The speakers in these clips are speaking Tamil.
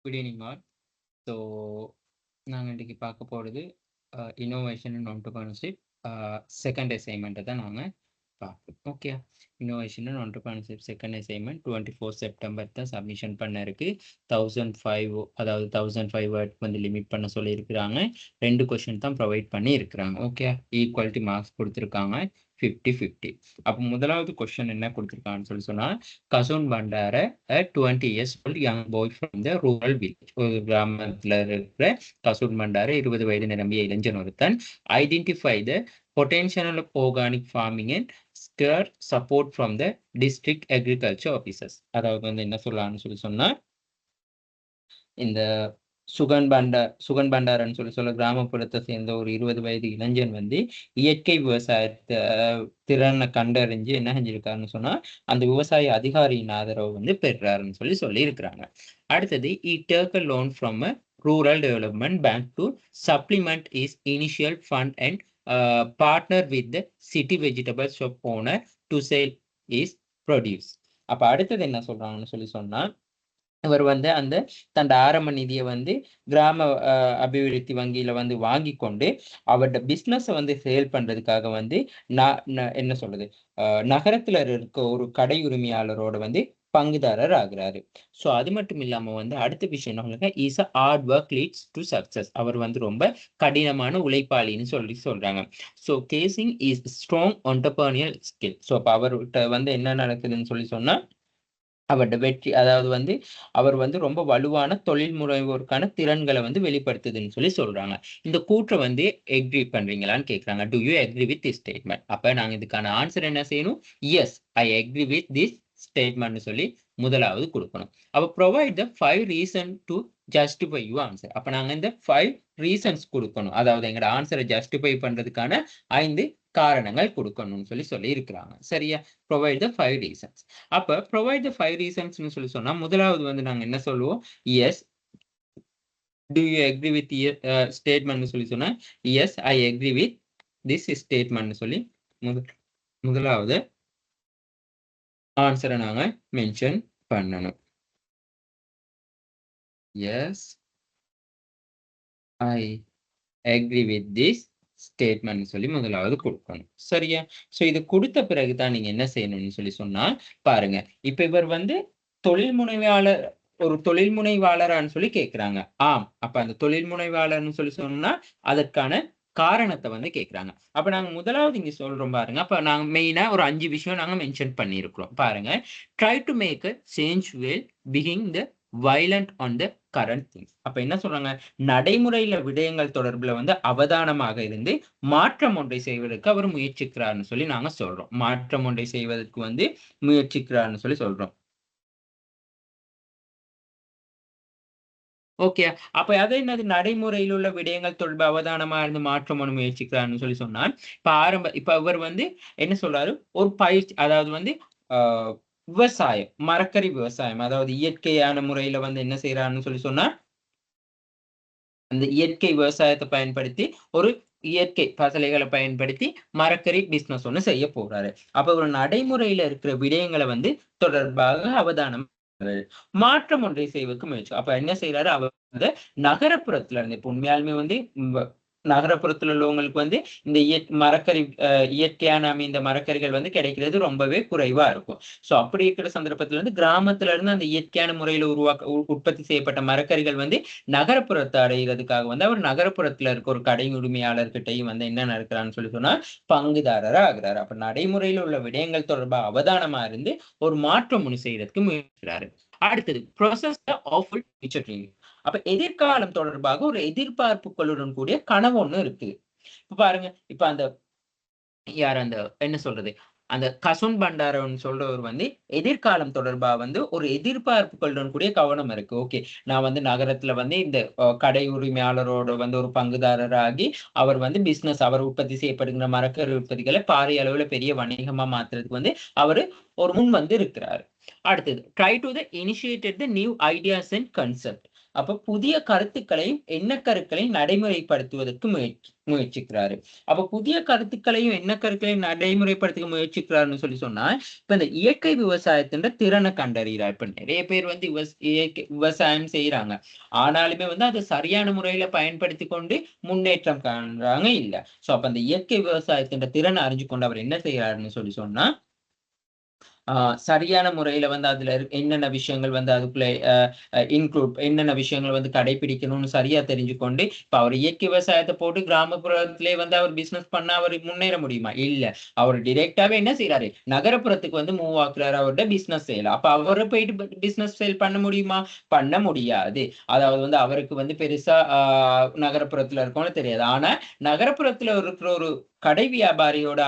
Good evening all. ஸோ நாங்கள் இன்றைக்கி பார்க்க போகிறது இன்னோவேஷன் அண்ட் என்டர்பிரினர்ஷிப் செகண்ட் அசைன்மெண்ட்டை தான் நாங்கள் பார்ப்போம். Okay, innovation and entrepreneurship second assignment 24 September தான் சப்மிஷன் பண்ண இருக்கு. 1005 அதாவது 1005 வேர்ட் வந்து லிமிட் பண்ண சொல்லியிருக்கிறாங்க. 2 கொஷின் தான் ப்ரொவைட் பண்ணி இருக்கிறாங்க. ஓகே, ஈக்குவாலிட்டி மார்க்ஸ் கொடுத்துருக்காங்க 50-50. அப்போ முதலாவது கொஸ்டின் என்ன கொடுத்துருக்காங்கன்னு சொல்லி சொன்னா, Kasun Bandara 20 years old young boy from the rural village. ஒரு கிராமத்துல இருக்கிற கசூன் பண்டார 20 வயது நிரம்பிய இளைஞன் ஒருத்தன் identify the potential of organic farming and seek support from the district agriculture officers. அதாவது வந்து என்ன சொல்லலாம்னு சொல்லி சொன்னா, இந்த சுகன் பண்டாரன்னு சொல்ல கிராமப்புறத்தை சேர்ந்த ஒரு 20 வயது இளைஞன் வந்து இயற்கை விவசாயத்தை திறனை கண்டறிஞ்சு என்ன செஞ்சிருக்காருன்னு சொன்னா, அந்த விவசாய அதிகாரியின் ஆதரவு வந்து பெறாருன்னு சொல்லி இருக்கிறாங்க. அடுத்தது take a loan from a rural development bank to supplement his initial fund and partner with the city vegetable shop owner to sell his produce. அப்ப அடுத்தது என்ன சொல்றாங்கன்னு சொல்லி சொன்னா, இவர் வந்து அந்த தன் ஆரம்ப நிதியை வந்து கிராம அபிவிருத்தி வங்கியில வந்து வாங்கி கொண்டு அவரோட பிஸ்னஸை வந்து சேல் பண்றதுக்காக வந்து என்ன சொல்றது, நகரத்துல இருக்க ஒரு கடை உரிமையாளரோட வந்து பங்குதாரர் ஆகிறாரு. ஸோ அது மட்டும் இல்லாம வந்து அடுத்த விஷயம் என்ன, is a hard work leads to success. அவர் வந்து ரொம்ப கடினமான உழைப்பாளின்னு சொல்றாங்க. ஸோ கேசிங் is strong entrepreneur skill. So அப்போ அவர்கிட்ட வந்து என்ன நடக்குதுன்னு சொல்லி சொன்னா, அவருடைய வெற்றி, அதாவது வந்து அவர் வந்து ரொம்ப வலுவான தொழில் முனைவோருக்கான திறன்களை வந்து வெளிப்படுத்துதுன்னு சொல்லி சொல்றாங்க. இந்த கூற்றை வந்து எக்ரி பண்றீங்களான்னு கேட்கறாங்க. Do you agree with this statement? அப்ப நாங்க இதுக்கான ஆன்சர் என்ன செய்யணும்? Yes, I agree with this statement சொல்லி முதலாவது கொடுக்கணும். அப்ப provide the 5 reason to justify your answer. அப்ப நாங்க இந்த 5 ரீசன்ஸ் கொடுக்கணும். அதாவது எங்களோட ஆன்சரை ஜஸ்டிஃபை பண்றதுக்கான 5 காரணங்கள் கொடுக்கணும்னு சொல்லி இருக்கிறாங்க. சரியா? Provide the 5 reasons. அப்ப ப்ரொவைட் த 5 ரீசன்ஸ்னு சொல்லி சொன்னா, முதலாவது வந்து நாங்க என்ன சொல்லுவோம்? Yes, do you agree with statement சொல்லி சொன்னா, yes I agree with this statement சொல்லி முதலாவது ஆன்சரை நாங்க மென்ஷன் பண்ணணும். Yes I agree with this statement சொல்லி முதலாவது கொடுக்கணும். சரியா? சோ இது கொடுத்த பிறகுதான் நீங்க என்ன செய்யணும்னு சொல்லி சொன்னா, பாருங்க, இப்ப இவர் வந்து ஒரு தொழில் முனைவாளரான்னு சொல்லி கேட்கிறாங்க. ஆம். அப்ப அந்த தொழில் முனைவாளர்னு சொல்லி சொன்னா அதற்கான காரணத்தை வந்து கேட்கிறாங்க. அப்ப நாங்க முதலாவது இங்க சொல்றோம் பாருங்க. அப்ப நாங்க மெயினா ஒரு 5 விஷயம் நாங்க மென்ஷன் பண்ணியிருக்கிறோம். பாருங்க, try to make a change will பிகிங் the violent on the current things. அப்ப என்ன சொல்றாங்க, நடைமுறையில விடயங்கள் தொடர்புல வந்து அவதானமாக இருந்து மாற்றம் ஒன்றை செய்வதற்கு அவர் முயற்சிக்கிறார்னு சொல்லி நாங்க சொல்றோம். மாற்றம் ஒன்றை செய்வதற்கு வந்து முயற்சிக்கிறார்னு சொல்லி சொல்றோம். ஓகே, அப்ப அது என்னது, நடைமுறையில் உள்ள விடயங்கள் தொடர்பு அவதானமா இருந்து மாற்றம் ஒன்று முயற்சிக்கிறார்னு சொல்லி சொன்னால், இப்ப அவர் வந்து என்ன சொல்றாரு, ஒரு பயிற்சி, அதாவது வந்து விவசாயம், மரக்கறி விவசாயம், அதாவது இயற்கையான முறையில வந்து என்ன செய்யறாருன்னு சொல்லி சொன்னா, அந்த இயற்கை விவசாயத்தை பயன்படுத்தி ஒரு இயற்கை பசலைகளை பயன்படுத்தி மரக்கறி பிசினஸ் ஒண்ணு செய்ய போறாரு. அப்ப ஒரு நடைமுறையில இருக்கிற விடயங்களை வந்து தொடர்பாக அவதானம் மாற்றம் ஒன்றை செய்வதற்கு முயற்சி. அப்ப என்ன செய்யறாரு, அவர் வந்து நகரப்புறத்துல இருந்து, இப்ப உண்மையாலுமே வந்து நகரப்புறத்துல உள்ளவங்களுக்கு வந்து இந்த மரக்கறி இயற்கையான அமைந்த மரக்கறிகள் வந்து கிடைக்கிறது ரொம்பவே குறைவா இருக்கும். சோ அப்படி இருக்கிற சந்தர்ப்பத்துல இருந்து கிராமத்துல இருந்து அந்த இயற்கையான முறையில உற்பத்தி செய்யப்பட்ட மரக்கறிகள் வந்து நகரப்புறத்தை அடைகிறதுக்காக வந்து அவர் நகரப்புறத்துல இருக்க ஒரு கடை உரிமையாளர்கிட்டையும் வந்து என்ன நடக்கிறான்னு சொல்லி சொன்னா பங்குதாரரா ஆகிறாரு. அப்ப நடைமுறையில உள்ள விடயங்கள் தொடர்பா அவதானமா இருந்து ஒரு மாற்றம் ஒண்ணு செய்யறதுக்கு முயற்சிக்கிறாரு. அடுத்தது ப்ரோசஸ் ஆஃப் ஃபியூச்சர் ட்ரீமிங். அப்ப எதிர்காலம் தொடர்பாக ஒரு எதிர்பார்ப்புகளுடன் கூடிய கனவு ஒண்ணு இருக்குது. இப்ப பாருங்க, இப்ப அந்த என்ன சொல்றது, அந்த கசுன் பண்டாரன் சொல்றவர் வந்து எதிர்காலம் தொடர்பா வந்து ஒரு எதிர்பார்ப்புகளுடன் கூடிய கவனம் இருக்கு. ஓகே, நான் வந்து நகரத்துல வந்து இந்த கடை உரிமையாளரோட வந்து ஒரு பங்குதாரராகி அவர் வந்து பிசினஸ், அவர் உற்பத்தி செய்யப்படுகிற மரக்கறி உற்பத்திகளை பாரிய அளவுல பெரிய வணிகமா மாத்துறதுக்கு வந்து அவரு ஒரு முன் வந்து இருக்கிறாரு. அடுத்தது try to the initiated the new ideas and concept. அப்ப புதிய கருத்துக்களையும் எண்ணக்கருக்களையும் நடைமுறைப்படுத்துவதற்கு முயற்சிக்கிறாரு. அப்ப புதிய கருத்துக்களையும் எண்ணக்கருக்களையும் நடைமுறைப்படுத்த முயற்சிக்கிறாருன்னு சொல்லி சொன்னா, இப்ப இந்த இயற்கை விவசாயத்தின் திறனை கண்டறிகிறார். இப்ப நிறைய பேர் வந்து இயற்கை விவசாயம் செய்யறாங்க. ஆனாலுமே வந்து அதை சரியான முறையில பயன்படுத்தி கொண்டு முன்னேற்றம் காண்றாங்க இல்ல. சோ அப்ப அந்த இயற்கை விவசாயத்தின் திறனை அறிஞ்சு கொண்டு அவர் என்ன செய்யறாருன்னு சொல்லி சொன்னா, சரியான முறையில வந்து அதுல என்னென்ன விஷயங்கள் வந்து அதுக்குள்ள என்னென்ன விஷயங்கள் வந்து கடைபிடிக்கணும்னு சரியா தெரிஞ்சுக்கொண்டு, இப்ப அவர் இயற்கை விவசாயத்த போட்டு கிராமப்புறத்திலே வந்து அவர் பிசினஸ் பண்ணா அவரு முன்னேற முடியுமா? இல்ல. அவரு டைரக்டாவே என்ன செய்றாரு? நகரப்புறத்துக்கு வந்து மூவ் ஆக்குறாரு அவரோட பிசினஸ் செயல. அப்ப அவரு போயிட்டு பிசினஸ் சேல் பண்ண முடியுமா? பண்ண முடியாது. அதாவது வந்து அவருக்கு வந்து பெருசா நகரப்புறத்துல இருக்கவங்களுக்கு தெரியாது. ஆனா நகரப்புறத்துல இருக்கிற ஒரு கடை வியாபாரியோட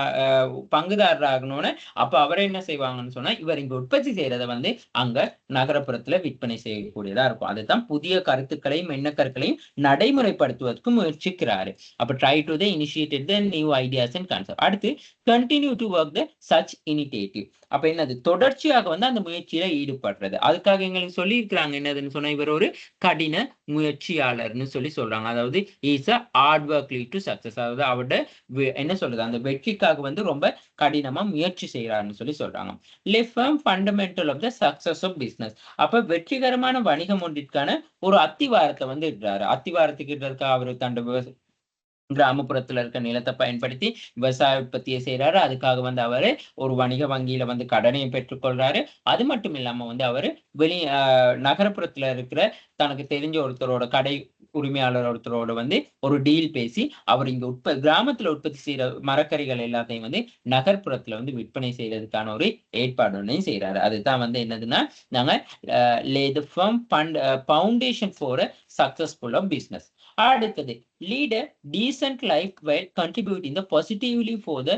பங்குதாரர் ஆகணும்னு அப்ப அவரை என்ன செய்வாங்கன்னு சொன்னா, இவர் இங்க உற்பத்தி செய்யறத வந்து அங்க நகரப்புறத்துல விற்பனை செய்யக்கூடியதா இருக்கும். அதுதான் புதிய கருத்துக்களையும், எண்ணக்கருக்களையும் நடைமுறைப்படுத்துவதற்கு முயற்சிக்கிறாரு. அப்ப try to the initiated the new ideas and concept. அடுத்து continue to work the such initiative. அப்ப என்னது? தொடர்ச்சியாக வந்து அந்த முயற்சியில ஈடுபடுறது. அதுக்காக எங்களுக்கு சொல்லியிருக்கிறாங்க என்னதுன்னு சொன்னா, இவர் ஒரு கடின முயற்சியாளர்ன்னு சொல்லி சொல்றாங்க. அதாவது is a hard work lead to success. அதாவது அவரோட என்ன சொல்றது? அந்த வெற்றிக்காக வந்து ரொம்ப கடினமா முயற்சி செய்யறாருன்னு சொல்லி சொல்றாங்க. Live form fundamental of the success of business. அப்ப வெற்றிகரமான வணிகம் ஒன்றிற்கான ஒரு அத்திவாரத்தை வந்து இடுறாரு. அத்திவாரத்துக்கு இருக்க அவரு தண்டு கிராமப்புறத்துல இருக்க நிலத்தை பயன்படுத்தி விவசாய உற்பத்தியை செய்யறாரு. அதுக்காக வந்து அவரு ஒரு வணிக வங்கியில வந்து கடனையும் பெற்றுக்கொள்றாரு. அது மட்டும் இல்லாம வந்து அவரு நகரப்புறத்துல இருக்கிற தனக்கு தெரிஞ்ச ஒருத்தரோட கடை உரிமையாளர் ஒருத்தரோட வந்து ஒரு டீல் பேசி அவர் இங்க கிராமத்துல உற்பத்தி செய்யற மரக்கறிகள் எல்லாத்தையும் வந்து நகர்ப்புறத்துல வந்து விற்பனை செய்யறதுக்கான ஒரு ஏற்பாடு ஒன்றையும் செய்யறாரு. அதுதான் வந்து என்னதுன்னா, நாங்க lay the firm foundation for a successful of business. அடுத்தது lead a decent life while contributing the positively for the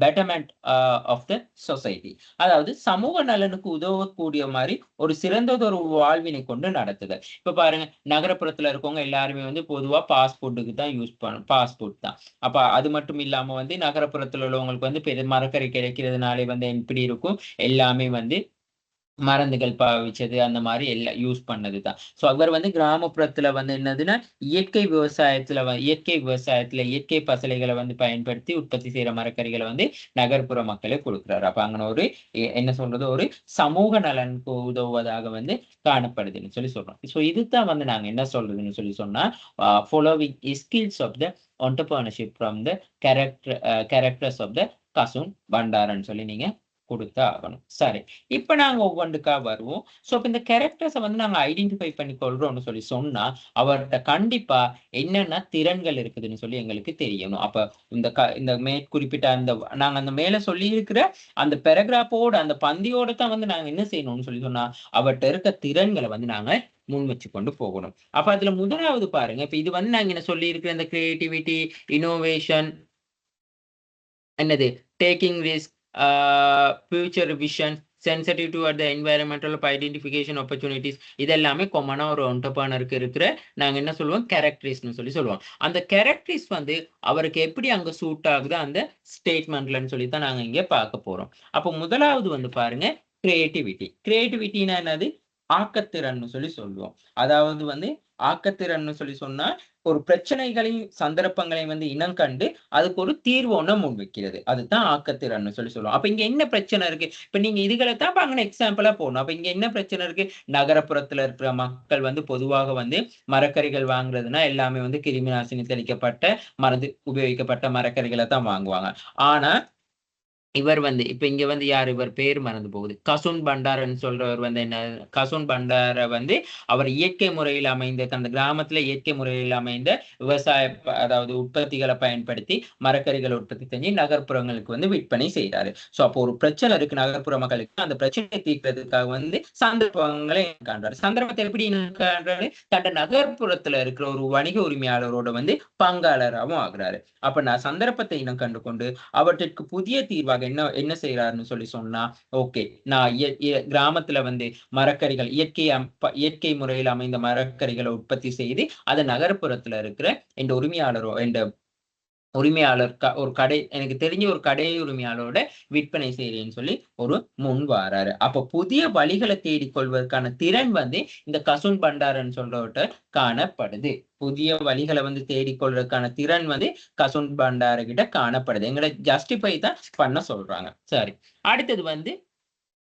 betterment of the society. அதாவது சமூக நலனுக்கு உதவக்கூடிய மாதிரி ஒரு சிறந்ததொரு வாழ்வினை கொண்டு நடத்துதல். இப்ப பாருங்க, நகரப்புறத்துல இருக்கவங்க எல்லாருமே வந்து பொதுவா பாஸ்போர்ட்டுக்கு தான் யூஸ் பண்ணும். பாஸ்போர்ட் தான். அப்ப அது மட்டும் இல்லாம வந்து நகரப்புறத்துல உள்ளவங்களுக்கு வந்து மரக்கறி கிடைக்கிறதுனாலே வந்து எப்படி இருக்கும்? எல்லாமே வந்து மருந்துகள் பாவிச்சது அந்த மாதிரி எல்லாம் யூஸ் பண்ணதுதான். சோ அவர் வந்து கிராமப்புறத்துல வந்து என்னதுன்னா, இயற்கை விவசாயத்துல இயற்கை பசலைகளை வந்து பயன்படுத்தி உற்பத்தி செய்யற மரக்கறிகளை வந்து நகர்ப்புற மக்களுக்கு கொடுக்குறாரு. அப்ப அங்க ஒரு என்ன சொல்றது? ஒரு சமூக நலனுக்கு உதவுவதாக வந்து காணப்படுதுன்னு சொல்லி சொல்றோம். சோ இதுதான் வந்து நாங்க என்ன சொல்றதுன்னு சொல்லி சொன்னா, following skills of the entrepreneurship from the characters of the Kasun பண்டாரன்னு சொல்லி நீங்க குடுத்தா ஆகணும். சரி. இப்ப நாங்க ஒவ்வொன்றுக்கா வருவோம். சோ இப்ப இந்த கேரக்டர்ஸ வந்து நாங்க ஐடென்டிஃபை பண்ணி கொள்றோம்னு சொல்லி சொன்னா, அவர்ட்ட கண்டிப்பா என்னென்ன திறன்கள் இருக்குதுன்னு சொல்லி எங்களுக்கு தெரியணும். அப்ப இந்த மேற்குறிப்பிட்ட நாங்க அந்த மேல சொல்லியிருக்கிற அந்த பேராகிராஃபோட அந்த பந்தியோட தான் வந்து நாங்க என்ன செய்யணும்னு சொல்லி சொன்னா, அவர்ட்ட இருக்க திறன்கள வந்து நாங்க முன் வச்சு கொண்டு போகணும். அப்ப அதுல முதலாவது பாருங்க, இப்ப இது வந்து நாங்க என்ன சொல்லியிருக்கிற இந்த கிரியேட்டிவிட்டி, இன்னோவேஷன் என்னது? Taking risk, future vision, sensitive toward த என்வைரன்மென்டல் ஐடென்டிஃபிகேஷன் ஆப்பர்ச்சுனிட்டீஸ் இது எல்லாமே காமனா ஒரு என்டர்பிரினருக்கு இருக்கிற நாங்க என்ன சொல்லுவோம்? கேரக்டரிஸ்ட்னு சொல்லி சொல்லுவோம். அந்த கேரக்டரிஸ்ட் வந்து அவருக்கு எப்படி அங்க சூட் ஆகுது அந்த ஸ்டேட்மெண்ட்லன்னு சொல்லி தான் நாங்க இங்க பார்க்க போறோம். அப்போ முதலாவது வந்து பாருங்க, கிரியேட்டிவிட்டி. கிரியேட்டிவிட்டினா என்னது? ஆக்கத்திறன்னு சொல்லி சொல்லுவோம். அதாவது வந்து ஆக்கத்திறன்னு சொல்லி சொன்னா, ஒரு பிரச்சனைகளையும் சந்தர்ப்பங்களையும் வந்து இனம் கண்டு அதுக்கு ஒரு தீர்வு ஒண்ண முன்வைக்கிறது. அதுதான் ஆக்கத்திறன்னு சொல்லி சொல்லுவோம். அப்ப இங்க என்ன பிரச்சனை இருக்கு? இப்ப நீங்க இதுகள தான் இப்ப அங்கன எக்ஸாம்பிளா போடணும். அப்ப இங்க என்ன பிரச்சனை இருக்கு? நகரப்புறத்துல இருக்கிற மக்கள் வந்து பொதுவாக வந்து மரக்கறிகள் வாங்குறதுன்னா எல்லாமே வந்து கிருமி நாசினி தெளிக்கப்பட்ட, மருந்து உபயோகிக்கப்பட்ட மரக்கறிகள தான் வாங்குவாங்க. ஆனா இவர் வந்து இப்ப இங்க வந்து யாரு? இவர் பேர் மறந்து போகுது. கசுன் பண்டாரன்னு சொல்றவர் வந்து என்ன? கசுன் பண்டார வந்து அவர் இயற்கை முறையில் அமைந்த அந்த கிராமத்துல இயற்கை முறையில் அமைந்த விவசாய அதாவது உற்பத்திகளை பயன்படுத்தி மரக்கறிகளை உற்பத்தி செஞ்சு நகர்ப்புறங்களுக்கு வந்து விற்பனை செய்யறாரு. சோ அப்போ ஒரு பிரச்சனை இருக்கு நகர்ப்புற மக்களுக்கு. அந்த பிரச்சனையை தீர்க்கிறதுக்காக வந்து சந்தர்ப்பங்களை காண்றாரு. சந்தர்ப்பத்தை எப்படி காண்றாரு? தன் நகர்ப்புறத்துல இருக்கிற ஒரு வணிக உரிமையாளரோட வந்து பங்காளராகவும் ஆகுறாரு. அப்ப நான் சந்தர்ப்பத்தை இனம் கண்டு கொண்டு அவற்றிற்கு புதிய தீர்வாக என்ன என்ன செய்யறாருன்னு சொல்லி சொன்னா, ஓகே நான் கிராமத்துல வந்து மரக்கறிகள் இயற்கை முறையில் அமைந்த மரக்கறிகளை உற்பத்தி செய்து அதை நகர்ப்புறத்துல இருக்கிற என்ற உரிமையாளரோ என்ற உரிமையாளர் ஒரு கடை, எனக்கு தெரிஞ்ச ஒரு கடை உரிமையாளரோட விற்பனை செய்யறேன்னு சொல்லி ஒரு முன் வாராரு. அப்ப புதிய வழிகளை தேடிக்கொள்வதற்கான திறன் வந்து இந்த கசுன் பண்டாரன்னு சொல்றவர்கிட்ட காணப்படுது. புதிய வழிகளை வந்து தேடிக்கொள்வதற்கான திறன் வந்து கசுன் பண்டார கிட்ட காணப்படுது. எங்களை ஜஸ்டிஃபை தான் பண்ண சொல்றாங்க. சரி, அடுத்தது வந்து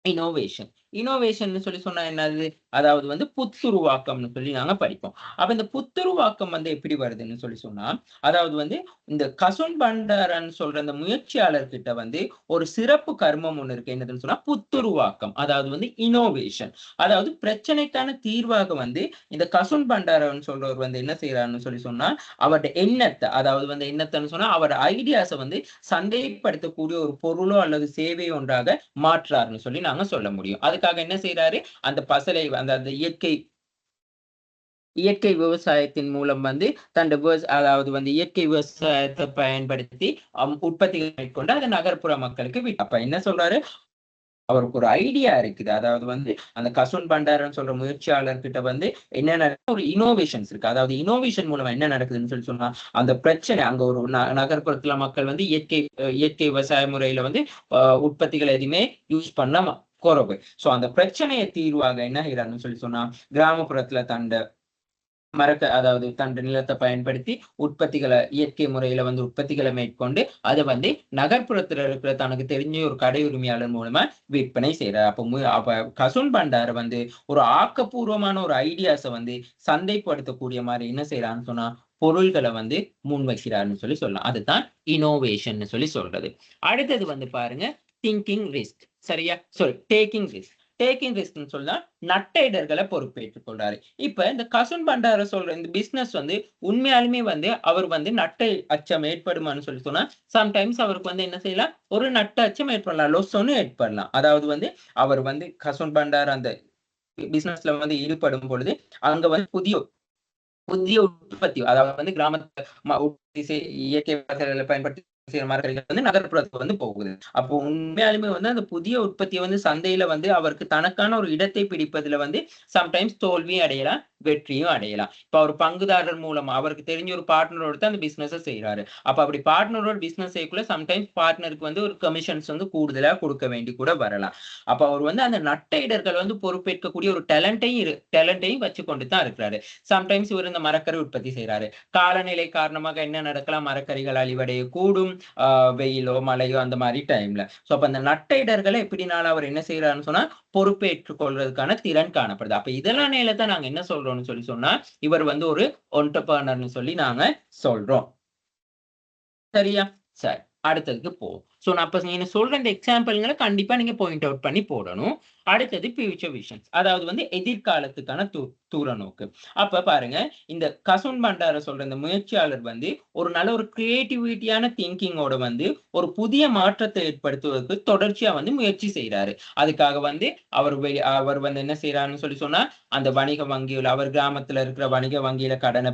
இனோவேஷன். இனோவேஷன் சொல்லி சொன்னா என்னது? அதாவது வந்து புத்துருவாக்கம்னு சொல்லி நாங்க படிப்போம். அப்ப இந்த புத்துருவாக்கம் வந்து எப்படி வருதுன்னு சொல்லி சொன்னா, அதாவது வந்து இந்த கசுன் பண்டாரன் சொல்ற அந்த முயற்சியாளர் கிட்ட வந்து ஒரு சிறப்பு கர்மம் ஒண்ணு இருக்கு. என்னதுன்னு சொன்னா புத்துருவாக்கம். அதாவது வந்து இனோவேஷன். அதாவது பிரச்சனைக்கான தீர்வாக வந்து இந்த கசுன் பண்டாரன் சொல்றவர் வந்து என்ன செய்யறாருன்னு சொல்லி சொன்னா, அவருடைய எண்ணத்தை, அதாவது வந்து எண்ணத்தைன்னு சொன்னா அவரோட ஐடியாஸை வந்து சந்தைப்படுத்தக்கூடிய ஒரு பொருளோ அல்லது சேவையோ ஒன்றாக மாற்றாருன்னு சொல்லி நாங்க சொல்ல முடியும். அதுக்காக என்ன செய்யறாரு? அந்த பசலை அந்த அந்த இயற்கை விவசாயத்தின் மூலம் வந்து அதாவது வந்து இயற்கை விவசாயத்தை பயன்படுத்தி உற்பத்திகள் மேற்கொண்டு அதை நகர்ப்புற மக்களுக்கு அப்ப என்ன சொல்றாரு? அவருக்கு ஒரு ஐடியா இருக்குது. அதாவது வந்து அந்த கசுன் பண்டாரன் சொல்ற முயற்சியாளர் கிட்ட வந்து என்னென்ன ஒரு இனோவேஷன்ஸ் இருக்கு. அதாவது இனோவேஷன் மூலமா என்ன நடக்குதுன்னு சொல்லி சொன்னா, அந்த பிரச்சனை அங்க ஒரு நகர்ப்புறத்துல மக்கள் வந்து இயற்கை விவசாய முறையில வந்து உற்பத்திகள் எதுவுமே யூஸ் பண்ண குறைவு. சோ அந்த பிரச்சனையை தீர்வாக என்ன செய்யறாருன்னு சொல்லி சொன்னா, கிராமப்புறத்துல அதாவது தன் நிலத்தை பயன்படுத்தி உற்பத்திகளை இயற்கை முறையில வந்து உற்பத்திகளை மேற்கொண்டு அதை வந்து நகர்ப்புறத்துல இருக்கிற தனக்கு தெரிஞ்ச ஒரு கடை உரிமையாளர் மூலமா விற்பனை செய்யறாரு. அப்ப கசுன் பண்டார வந்து ஒரு ஆக்கப்பூர்வமான ஒரு ஐடியாஸை வந்து சந்தைப்படுத்தக்கூடிய மாதிரி என்ன செய்யறான்னு சொன்னா பொருள்களை வந்து முன் வைக்கிறாருன்னு சொல்லி சொல்லலாம். அதுதான் இனோவேஷன் சொல்லி சொல்றது. அடுத்தது வந்து பாருங்க, திங்கிங் ரிஸ்க். சரியா? Taking risk. டேக்கிங் ரிஸ்க் சொல்லா நட்டைடர்களை பொறுப்பேற்றுக் கொள்றாரு. இப்ப இந்த கசுன் பண்டார சொல்ற இந்த பிசினஸ் வந்து உண்மையாலுமே வந்து அவர் வந்து நட்டை அச்சம் ஏற்படுமான்னு சொல்லி சொன்னா, சம்டைம்ஸ் அவருக்கு வந்து என்ன செய்யலாம், ஒரு நட்ட அச்சம் ஏற்படலாம், லொஸ்ஸொன்னு ஏற்படலாம். அதாவது வந்து அவர் வந்து கசுன் பண்டார அந்த பிசினஸ்ல வந்து ஈடுபடும் பொழுது அங்க வந்து புதிய உற்பத்தி, அதாவது வந்து கிராமத்துல இயற்கை விவசாயிகளை பயன்படுத்தி செய்யற மரக்கறிகள் வந்து நகர்ப்புறத்துக்கு வந்து போகுது. அப்போ உண்மையாலுமே வந்து அந்த புதிய உற்பத்தியை வந்து சந்தையில வந்து அவருக்கு தனக்கான ஒரு இடத்தை பிடிப்பதுல வந்து சம்டைம்ஸ் தோல்வியும் அடையலாம், வெற்றியும் அடையலாம். இப்ப அவர் பங்குதாரர் மூலமா அவருக்கு தெரிஞ்ச ஒரு பார்ட்னரோட தான் அந்த பிசினஸ் செய்யறாரு. அப்ப அப்படி பார்ட்னரோட பிசினஸ் செய்யக்குள்ள சம்டைம்ஸ் பார்ட்னருக்கு வந்து ஒரு கமிஷன்ஸ் வந்து கூடுதலா கொடுக்க வேண்டி கூட வரலாம். அப்ப அவர் வந்து அந்த நட்டைடர்கள் வந்து பொறுப்பேற்கக்கூடிய ஒரு டேலண்டையும் வச்சு கொண்டு தான் இருக்கிறாரு. சம்டைம்ஸ் இவர் இந்த மரக்கறி உற்பத்தி செய்யறாரு. காலநிலை காரணமாக என்ன நடக்கலாம், மரக்கறிகள் அழிவடைய கூடும், வெயிலோ மழையோ அந்த மாதிரி டைம்ல. சோ அப்ப அந்த நட்டைடர்களை எப்படினால அவர் என்ன செய்யறாருன்னு சொன்னா பொறுப்பேற்றுக் கொள்றதுக்கான திறன் காணப்படுது. அப்ப இதெல்லாம் நேரத்தான் நாங்க என்ன சொல்றோம்னு சொல்லி சொன்னா, இவர் வந்து ஒரு ஒன்டர்பிரனர் சொல்லி நாங்க சொல்றோம். சரியா? சரி, அடுத்ததுக்கு போவோம். சோ நான் அப்ப நீங்க சொல்ற இந்த எக்ஸாம்பிள்களை கண்டிப்பா நீங்க பாயிண்ட் அவுட் பண்ணி போடணும். அடுத்தது ஃபியூச்சர் விஷன்ஸ், அதாவது வந்து எதிர்காலத்துக்கான தூர நோக்கு. அப்ப பாருங்க, இந்த கசுன் பண்டார சொல்ற இந்த முயற்சியாளர் வந்து ஒரு நல்ல ஒரு கிரியேட்டிவிட்டியான திங்கிங்கோட வந்து ஒரு புதிய மாற்றத்தை ஏற்படுத்துவதற்கு தொடர்ச்சியா வந்து முயற்சி செய்யறாரு. அதுக்காக வந்து அவர் வந்து என்ன செய்யறாருன்னு சொல்லி சொன்னா, அந்த வணிக வங்கியில் அவர் கிராமத்துல இருக்கிற வணிக வங்கியில கடனை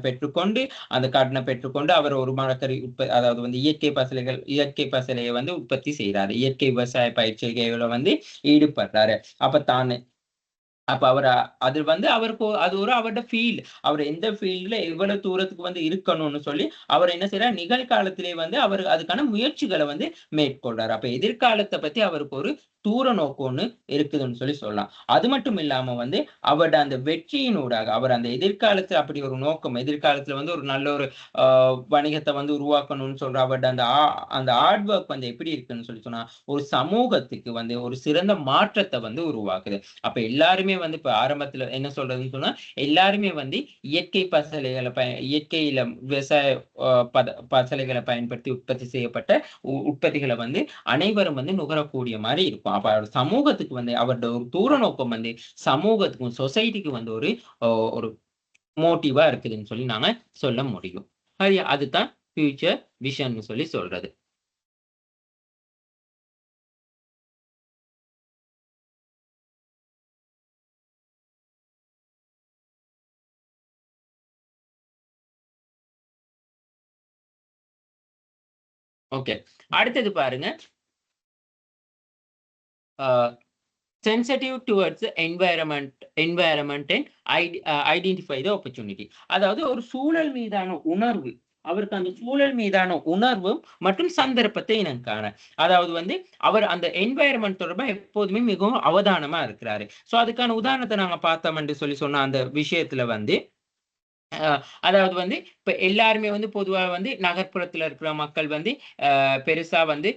பெற்றுக்கொண்டு அவர் ஒரு மரக்கறி அதாவது வந்து இயற்கை பசலையை வந்து உற்பத்தி செய்யறாரு. இயற்கை விவசாய பயிற்சிகளை வந்து ஈடுபடுறாரு. அப்ப அது வந்து அவருக்கு அது ஒரு அவரோட ஃபீல்ட். அவர் எந்த ஃபீல்ட்ல எவ்வளவு தூரத்துக்கு வந்து இருக்கணும்னு சொல்லி அவர் என்ன செய்யறார், நிகழ்காலத்திலே வந்து அவர் அதுக்கான முயற்சிகளை வந்து மேற்கொள்றாரு. அப்ப எதிர்காலத்தை பத்தி அவருக்கு ஒரு தூர நோக்கு ஒண்ணு இருக்குதுன்னு சொல்லி சொல்லலாம். அது மட்டும் இல்லாம வந்து அவரோட அந்த வெற்றியினூடாக அவர் அந்த எதிர்காலத்துல அப்படி ஒரு நோக்கம், எதிர்காலத்துல வந்து ஒரு நல்ல ஒரு வணிகத்தை வந்து உருவாக்கணும்னு சொல்ற அவரோட அந்த ஹார்ட் ஒர்க் வந்து எப்படி இருக்குன்னு சொல்லி சொன்னா, ஒரு சமூகத்துக்கு வந்து ஒரு சிறந்த மாற்றத்தை வந்து உருவாக்குது. அப்ப எல்லாருமே வந்து இப்ப ஆரம்பத்துல என்ன சொல்றதுன்னு சொன்னா, எல்லாருமே வந்து இயற்கையில விவசாய பசலைகளை பயன்படுத்தி உற்பத்தி செய்யப்பட்ட உற்பத்திகளை வந்து அனைவரும் வந்து நுகரக்கூடிய மாதிரி இருக்கும். அப்ப சமூகத்துக்கு வந்து அவரோட ஒரு தூர நோக்கம் வந்து சமூகத்துக்கும் சொசைட்டிக்கு வந்து ஒரு மோட்டிவா இருக்குதுன்னு சொல்லி நாங்க சொல்ல முடியும். அதுதான் ஃபியூச்சர் விஷன் சொல்லி சொல்றது. ஓகே, அடுத்தது பாருங்க, sensitive towards environment and identify the opportunity. அதாவது ஒரு சூழல் மீதான உணர்வு, அவருக்கு அந்த சூழல் மீதான உணர்வும் மற்றும் சந்தர்ப்பத்தை இனம் காண. அதாவது வந்து அவர் அந்த என்வாயர்மெண்ட் தொடர்பா எப்போதுமே மிகவும் அவதானமா இருக்கிறாரு. சோ அதுக்கான உதாரணத்தை நாங்க பார்த்தோம் என்று சொன்ன அந்த விஷயத்துல வந்து அதாவது வந்து இப்ப எல்லாருமே வந்து பொதுவா வந்து நகர்ப்புறத்துல இருக்கிற மக்கள் வந்து பெருசா வந்து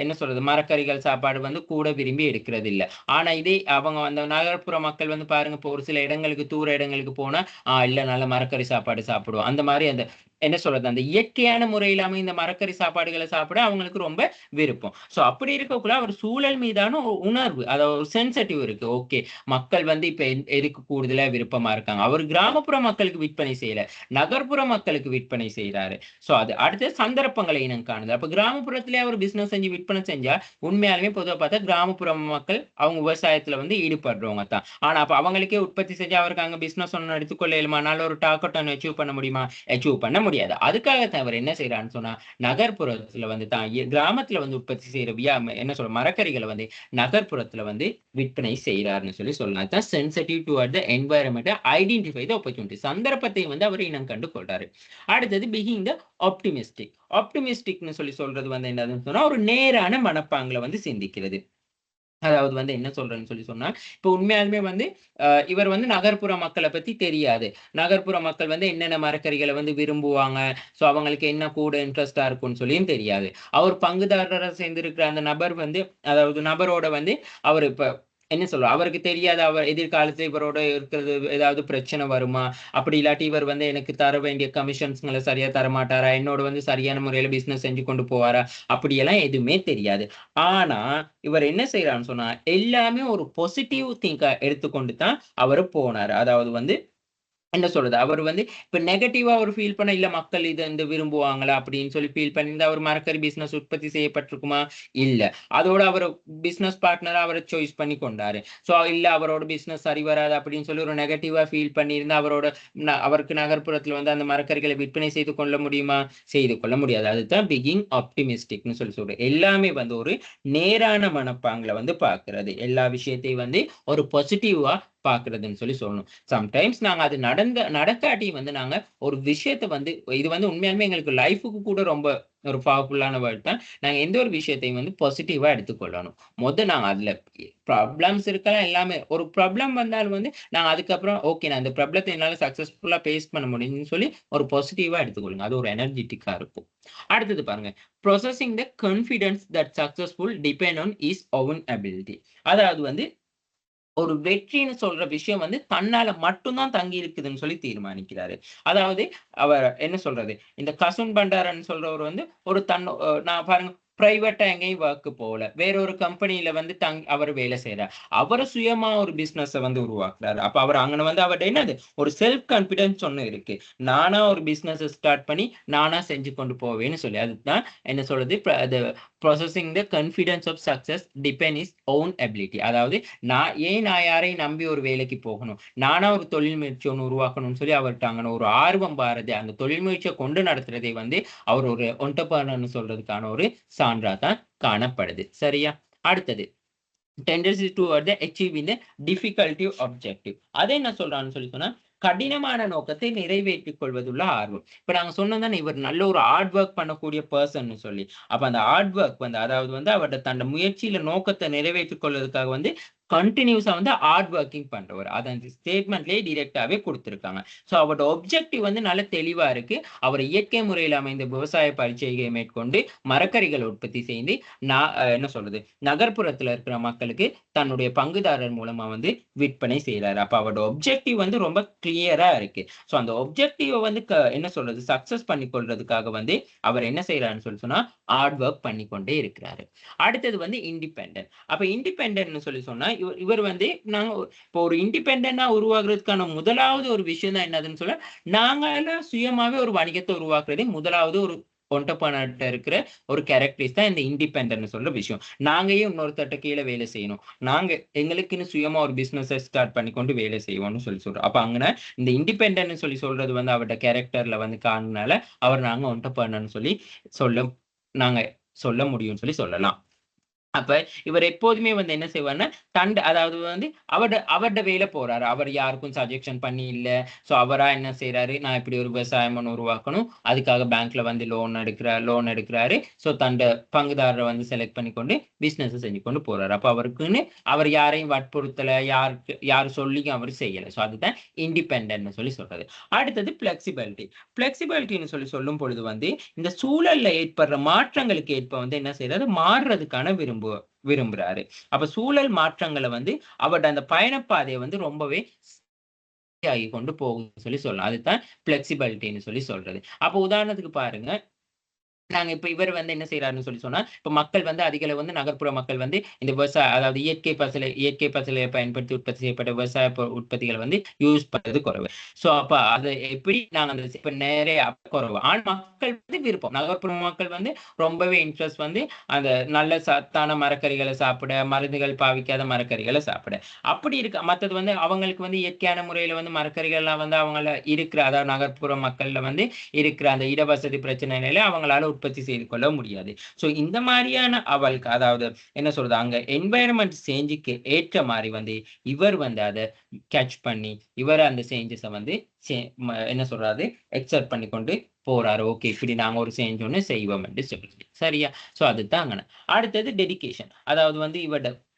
என்ன சொல்றது மரக்கறிகள் சாப்பாடு வந்து கூட விரும்பி எடுக்கிறது இல்ல. ஆனா இதே அவங்க அந்த நகர்ப்புற மக்கள் வந்து பாருங்க, இப்போ ஒரு சில இடங்களுக்கு தூர இடங்களுக்கு போனா இல்ல நல்ல மரக்கறி சாப்பாடு சாப்பிடுவோம். அந்த மாதிரி அந்த என்ன சொல்றது அந்த இயற்கையான முறையில அமைந்த மரக்கறி சாப்பாடுகளை சாப்பிட அவங்களுக்கு ரொம்ப விருப்பம். சோ அப்படி இருக்கக்குள்ள அவர் சூழல் மீதான ஒரு உணர்வு, அதாவது ஒரு சென்சிட்டிவ் இருக்கு. ஓகே, மக்கள் வந்து இப்ப எதுக்கு கூடுதலா விருப்பமா இருக்காங்க. அவர் கிராமப்புற மக்களுக்கு விற்பனை செய்யல, நகர்ப்புற மக்களுக்கு விற்பனை செய்யறாரு. சோ அது அடுத்த சந்தர்ப்பங்களை இனம் காணுது. அப்ப கிராமப்புறத்திலே அவர் பிசினஸ் செஞ்சு விற்பனை செஞ்சா உண்மையாலுமே பொதுவா பார்த்தா கிராமப்புற மக்கள் அவங்க விவசாயத்துல வந்து ஈடுபடுறவங்க தான். ஆனா அப்ப அவங்களுக்கே உற்பத்தி செஞ்சு அவருக்கு அங்க பிசினஸ் ஒண்ணு எடுத்துக்கொள்ள இயலுமா? நல்ல ஒரு டார்கெட் ஒண்ணு அச்சீவ் பண்ண முடியுமா? அச்சீவ் பண்ண முடியாது. அதுக்காகத்தான் அவர் என்ன செய்யறான்னு சொன்னா, நகர்ப்புறத்துல வந்து தான் கிராமத்துல வந்து உற்பத்தி செய்யற என்ன சொல்ற மரக்கறிகளை வந்து நகர்ப்புறத்துல வந்து விற்பனை செய்யறாருன்னு சொல்லலாம். அதுதான் sensitive toward the environment, identify the opportunity. சந்தர்ப்பத்தை வந்து அவர் இனம் கண்டு கொள்றாரு. அடுத்தது பீயிங் த ஆப்டிமிஸ்டிக். ஆப்டிமிஸ்டிக்னு சொல்றது வந்து என்னதுன்னு சொன்னா, ஒரு நேரான மனப்பாங்குல வந்து சிந்திக்கிறது. அதாவது வந்து என்ன சொல்றேன்னு சொன்னா, இப்ப உண்மையாலுமே வந்து இவர் வந்து நகர்ப்புற மக்கள பத்தி தெரியாது. நகர்ப்புற மக்கள் வந்து என்னென்ன மரக்கறிகள வந்து விரும்புவாங்க. சோ அவங்களுக்கு என்ன கூட இன்ட்ரெஸ்ட்டா இருக்கும்னு சொல்லியும் தெரியாது. அவர் பங்குதாரரா சேர்ந்திருக்கிற அந்த நபர் வந்து அதாவது நபரோட வந்து அவரு இப்ப என்ன சொல்றது, அவருக்கு தெரியாத அவர் எதிர்காலத்துல இவரோட இருக்கிறது ஏதாவது பிரச்சனை வருமா? அப்படி இல்லாட்டி இவர் வந்து எனக்கு தர வேண்டிய கமிஷன்ஸ்கள சரியா தரமாட்டாரா? என்னோட வந்து சரியான முறையில பிசினஸ் செஞ்சு கொண்டு போவாரா? அப்படியெல்லாம் எதுவுமே தெரியாது. ஆனா இவர் என்ன செய்யறாருன்னு சொன்னா, எல்லாமே ஒரு பாசிட்டிவ் திங்கா எடுத்துக்கொண்டு தான் அவரு போனாரு. அதாவது வந்து என்ன சொல்றது, அவரு வந்து இப்ப நெகட்டிவா அவரு ஃபீல் பண்ண, இல்ல மக்கள் இத வந்து விரும்புவாங்களா அப்படின்னு சொல்லி ஃபீல் பண்ணியிருந்தா, அவர் மரக்கறி பிசினஸ் உற்பத்தி செய்யப்பட்டிருக்குமா? இல்ல. அதோட அவரு பிசினஸ் பார்ட்னரா அவர சாய்ஸ் பண்ணி கொண்டாரு. சோ இல்ல அவரோட பிசினஸ் சரி வராது அப்படின்னு சொல்லி ஒரு நெகட்டிவா ஃபீல் பண்ணியிருந்தா, அவருக்கு நகர்ப்புறத்துல வந்து அந்த மரக்கறிகளை விற்பனை செய்து கொள்ள முடியுமா? செய்து கொள்ள முடியாது. அதுதான் பீயிங் ஆப்டிமிஸ்டிக்ன்னு சொல்றேன். எல்லாமே வந்து ஒரு நேரான மனப்பாங்குல வந்து பார்க்கிறது. எல்லா விஷயத்தையும் வந்து ஒரு பாசிட்டிவா பார்க்கிறதுன்னு சொல்லணும். சம்டைம்ஸ் நாங்க அது நடக்காட்டி வந்து நாங்க ஒரு விஷயத்த வந்து இது வந்து உண்மையாலுமே எங்களுக்கு லைஃப்க்கு கூட ரொம்ப ஒரு பவர்ஃபுல்லான வேர்ட் தான். நாங்க எந்த ஒரு விஷயத்தையும் வந்து பாசிட்டிவா எடுத்துக்கொள்ளணும். நாங்க அதுல ப்ராப்ளம்ஸ் இருக்கலாம் எல்லாமே. ஒரு ப்ராப்ளம் வந்தாலும் வந்து நாங்க அதுக்கப்புறம் ஓகே, நான் இந்த ப்ராப்ளத்த என்னால சக்சஸ்ஃபுல்லா ஃபேஸ் பண்ண முடியும்னு சொல்லி ஒரு பாசிட்டிவா எடுத்துக்கொள்ளுங்க. அது ஒரு எனர்ஜெட்டிக்கா இருக்கும். அடுத்தது பாருங்க. processing the confidence that successful depend on his own ability. அதாவது வந்து ஒரு வெற்றின்னு சொல்ற விஷயம் வந்து தன்னால மட்டும் தான் தங்கி இருக்குதுன்னு சொல்லி தீர்மானிக்கிறாரு. அதாவது அவர் என்ன சொல்றது, இந்த கசுன் பண்டாரன்னு சொல்றவரு வந்து ஒரு நான் பாருங்க பிரைவேட்டா எங்கேயும் வொர்க் போகல. வேற ஒரு கம்பெனில வந்து அவரு வேலை செய்றார். அவரு சுயமா ஒரு பிசினஸ வந்து உருவாக்குறாரு. அப்ப அவர் அங்கன வந்து அவர்ட்ட என்னது ஒரு செல்ஃப் கான்ஃபிடன்ஸ் ஒண்ணு இருக்கு. நானா ஒரு பிசினஸ் ஸ்டார்ட் பண்ணி நானா செஞ்சு கொண்டு போவேன்னு சொல்லி. அதுதான் என்ன சொல்றது, processing the confidence of success depend his own ability. அதாவது நான் யாரையும் நம்பி ஒரு வேலைக்கு போகணும். நானா ஒரு தொழில் முயற்சி ஒண்ணு உருவாக்கணும்னு சொல்லி அவர்ட்ட அங்கன ஒரு ஆர்வம் பாரது. அந்த தொழில் முயற்சிய கொண்டு நடத்துறதை வந்து அவர் ஒரு என்டர்பிரனர்ன்னு சொல்றதுக்கான ஒரு சான்றா தான் காணப்படுது. சரியா? அடுத்தது tendency toward the achieving the difficulty objective. அதை என்ன சொல்றான்னு சொன்னா, கடினமான நோக்கத்தை நிறைவேற்றிக் கொள்வதுள்ள ஆர்வம். இப்ப நாங்க சொன்னோம் தானே, இவர் நல்ல ஒரு ஹார்ட் ஒர்க் பண்ணக்கூடிய பெர்சன்னு சொல்லி. அப்ப அந்த ஹார்ட் ஒர்க் வந்து அதாவது வந்து அவருடைய தன் முயற்சியில நோக்கத்தை நிறைவேற்றிக் கொள்வதற்காக வந்து கன்டினியூஸா வந்து ஹார்ட் ஒர்க்கிங் பண்றவர். அத அந்த ஸ்டேட்மெண்ட்லயே டைரக்டாவே குடுத்திருக்காங்க. சோ அவரோட ஆப்ஜெக்டிவ் வந்து நல்ல தெளிவா இருக்கு. அவர் இயற்கை முறையில் அமைந்த விவசாய பரிச்சைகளை மேற்கொண்டு மரக்கறிகள் உற்பத்தி செய்து என்ன சொல்றது, நகர்ப்புறத்துல இருக்கிற மக்களுக்கு தன்னுடைய பங்குதாரர் மூலமா வந்து விற்பனை செய்றாரு. அப்ப அவரோட ஆப்ஜெக்டிவ் வந்து ரொம்ப கிளியரா இருக்கு. சோ அந்த ஆப்ஜெக்டிவ் வந்து என்ன சொல்றது சக்சஸ் பண்ணி கொள்றதுக்காக வந்து அவர் என்ன செய்றாருன்னு சொன்னா ஹார்ட் ஒர்க் பண்ணிக்கொண்டே இருக்கிறாரு. அடுத்தது வந்து இண்டிபெண்டன்ட். அப்ப இண்டிபெண்டன்ட்னு சொன்னா இவர் வந்து நாங்க இப்போ ஒரு இண்டிபெண்டன்ட்டா உருவாகுறதுக்கான முதலாவது ஒரு விஷயம் தான் என்னதுன்னு சொல்ல, நாங்களா சுயமாவே ஒரு வணிகத்தை உருவாக்குறதே முதலாவது ஒரு என்டர்பிரனர்ட்ட இருக்கிற ஒரு கேரக்டரிஸ்டிக்ஸ் தான் இந்த இண்டிபெண்டன்ட்னு சொல்ற விஷயம். நாங்க ஏன் இன்னொருத்தர்ட்ட கீழ வேலை செய்யணும்? நாங்க எங்களுக்குன்னு சுயமா ஒரு பிசினஸ ஸ்டார்ட் பண்ணிக்கொண்டு வேலை செய்வோம்னு சொல்றோம். அப்ப அங்கன இந்த இண்டிபெண்டன்ட்னு சொல்றது வந்து அவருடைய கேரக்டர்ல வந்து காரணனால நாங்க என்டர்பிரனர்னு சொல்லி சொல்ல நாங்க சொல்ல முடியும்னு சொல்லலாம். அப்ப இவர் எப்போதுமே வந்து என்ன செய்வார்ன்னா, அதாவது வந்து அவர்ட வேல போறாரு. அவர் யாருக்கும் சஜெக்ஷன் பண்ணி இல்ல. சோ அவரா என்ன செய்றாரு, நான் இப்படி ஒரு விவசாயம் ஒண்ணு உருவாக்கணும். அதுக்காக பேங்க்ல வந்து லோன் எடுக்குறாரு. சோ பங்குதாரர வந்து செலக்ட் பண்ணிக்கொண்டு பிசினஸ் செஞ்சு கொண்டு போறாரு. அப்ப அவருக்குன்னு அவர் யாரையும் வற்புறுத்தல, யார் சொல்லியும் அவரு செய்யல. சோ அதுதான் இண்டிபெண்டன்ட்ன்னு சொல்லி சொல்றது. அடுத்தது பிளெக்ஸிபிலிட்டி. பிளெக்ஸிபிலிட்டின்னு சொல்லி சொல்லும் பொழுது வந்து, இந்த சூழல்ல ஏற்படுற மாற்றங்களுக்கு ஏற்ப வந்து என்ன செய்றாரு, மாறுறதுக்கான விரும்புறாரு. அப்ப சூழல் மாற்றங்கள வந்து அவருடைய அந்த பயணப்பாதைய வந்து ரொம்பவே ஆகிக் கொண்டு போகும்னு சொல்லி சொல்லலாம். அதுதான் பிளெக்ஸிபிலிட்டின்னு சொல்லி சொல்றது. அப்ப உதாரணத்துக்கு பாருங்க, நாங்க இப்ப இவர் வந்து என்ன செய்றாருன்னு சொல்லி சொன்னா, இப்ப மக்கள் வந்து அதிக அளவு வந்து நகர்ப்புற மக்கள் வந்து இந்த அதாவது இயற்கை பசலைய பயன்படுத்தி உற்பத்தி செய்யப்பட்ட விவசாய உற்பத்திகள வந்து யூஸ் பண்றது குறைவு. சோ அப்ப அத எப்படி நாங்க இப்ப நெறைய குறைவு. ஆனா மக்கள் வந்து விருப்பம். நகர்ப்புற மக்கள் வந்து ரொம்பவே இன்ட்ரெஸ்ட் வந்து அந்த நல்ல சத்தான மரக்கறிகள சாப்பிட, மருந்துகள் பாவிக்காத மரக்கறிகள சாப்பிட. அப்படி இருக்க மத்தது வந்து அவங்களுக்கு வந்து இயற்கையான முறையில வந்து மரக்கறிகள்லாம் வந்து அவங்கள இருக்கிற அதாவது நகர்ப்புற மக்கள்ல வந்து இருக்கிற அந்த இடவசதி பிரச்சனையினால அவங்களால உற்பத்தி செய்து கொள்ள முடியாது. சோ இந்த மாரியான அவளுக்கு அதாவது என்ன சொல்றது, அங்க என்வைரன்மென்ட் சேஞ்சுக்கு ஏற்ற மாரி வந்து இவர் வந்து அத கேட்ச் பண்ணி, இவர் அந்த சேஞ்சஸ வந்து செ ம என்ன சொல்றாரு, அக்செப்ட் பண்ணிக்கொண்டு போறாரு. ஓகே, இப்படி நாங்க ஒரு சேஞ்ச் ஒண்ணு செய்வோம் என்று சொல்லி. சரியா? சோ அதுதாங்கன. அடுத்தது டெடிகேஷன். அதாவது வந்து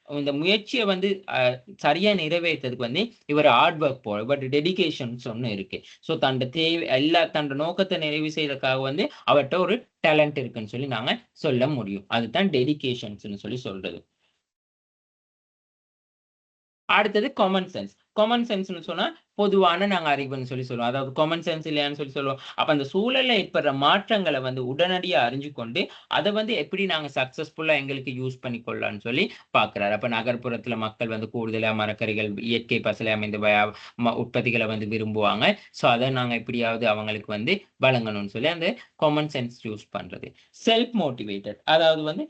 இந்த முயற்சிய வந்து அ சரியா நிறைவேத்துறதுக்கு வந்து இவர் ஹார்ட் ஒர்க் பட் டெடிகேஷன்ஸ் ஒண்ணு இருக்கு. சோ தன்னோட நோக்கத்த நிறைவு செய்றதுக்காக வந்து அவர்ட்ட ஒரு டேலண்ட் இருக்குன்னு சொல்லி நாங்க சொல்ல முடியும். அதுதான் டெடிகேஷன்ஸ்ன்னு சொல்லி சொல்றது. அடுத்தது காமன் சென்ஸ். காமன் சென்ஸ்ன்னு சொன்னா, பொதுவான நாங்க அறிவுன்னு சொல்லி சொல்லுவோம். அதாவது காமன் சென்ஸ் இல்லையான்னு சொல்லி சொல்லுவோம். அப்ப அந்த சூழல்ல ஏற்படுற மாற்றங்கள வந்து உடனடியா அறிஞ்சு கொண்டு, அத வந்து எப்படி நாங்க சக்சஸ்ஃபுல்லா எங்களுக்கு யூஸ் பண்ணிக்கொள்ளலாம்ன்னு சொல்லி பார்க்கிறாரு. அப்ப நகர்ப்புறத்துல மக்கள் வந்து கூடுதலா மரக்கறிகள், இயற்கை பசலை அமைந்த உற்பத்திகள வந்து விரும்புவாங்க. சோ அத நாங்க எப்படியாவது அவங்களுக்கு வந்து வழங்கணும்னு சொல்லி அந்த காமன் சென்ஸ் யூஸ் பண்றது. Self motivated. அதாவது வந்து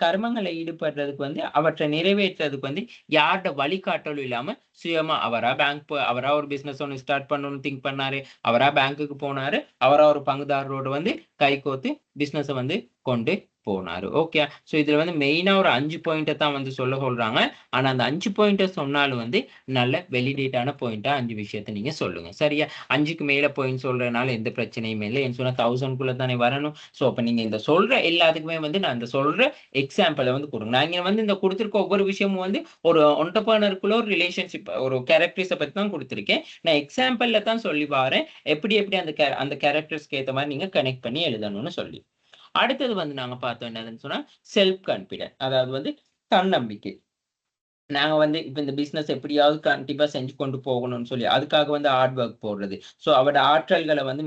கர்மங்கள்ல ஈடுபடுறதுக்கு வந்து அவற்றை நிறைவேற்றுறதுக்கு வந்து யார்ட வழிகாட்டலும் இல்லாம சுயமா அவரா ஒரு பிசினஸ் ஒண்ணு ஸ்டார்ட் பண்ணணும்னு திங்க் பண்ணாரு. அவரா பேங்க்குக்கு போனாரு. அவரா ஒரு பங்குதாரரோட வந்து கைகோத்து பிசினஸ வந்து கொண்டு போனாரு. ஓகே. சோ இதுல வந்து மெயினா ஒரு 5 பாயிண்ட்ட தான் வந்து சொல்றாங்க. ஆனா அந்த 5 பாயிண்ட்ட சொன்னாலும் வந்து நல்ல வேலிடேட்டான பாயிண்ட்டா 5 விஷயத்த நீங்க சொல்லுங்க. சரியா? 5க்கு மேல பாயிண்ட் சொல்றதுனால எந்த பிரச்சனையுமே இல்ல. ஏன்னு சொன்னா 1000க்குள்ள தானே வரணும். சோ அப்ப நீங்க இந்த சொல்ற எல்லாத்துக்குமே வந்து நான் இந்த சொல்ற எக்ஸாம்பிள வந்து குடுங்க. நான் இங்க வந்து இந்த குடுத்திருக்க ஒவ்வொரு விஷயமும் வந்து ஒரு என்டர்பிரினியர்க்குள்ள ஒரு ரிலேஷன்ஷிப் ஒரு கேரக்டரிஸ பத்தி தான் குடுத்திருக்கேன். நான் எக்ஸாம்பிள்ல தான் சொல்லி வாரேன். எப்படி அந்த கேரக்டர்ஸ்க்கு ஏத்த மாரி நீங்க கனெக்ட் பண்ணி எழுதணும்னு சொல்லி. அடுத்தது வந்து நாங்க பார்த்தோம் என்னதுன்னு சொன்னா, செல்ஃப் கான்ஃபிடன்ட். அதாவது வந்து தன்னம்பிக்கை. நாங்க வந்து இப்ப இந்த பிசினஸ் எப்படியாவது கண்டிப்பா செஞ்சு கொண்டு போகணும்னு சொல்லி, அதுக்காக வந்து ஹார்ட் ஒர்க் போடுறது. சோ அவருடைய ஆற்றல்கள வந்து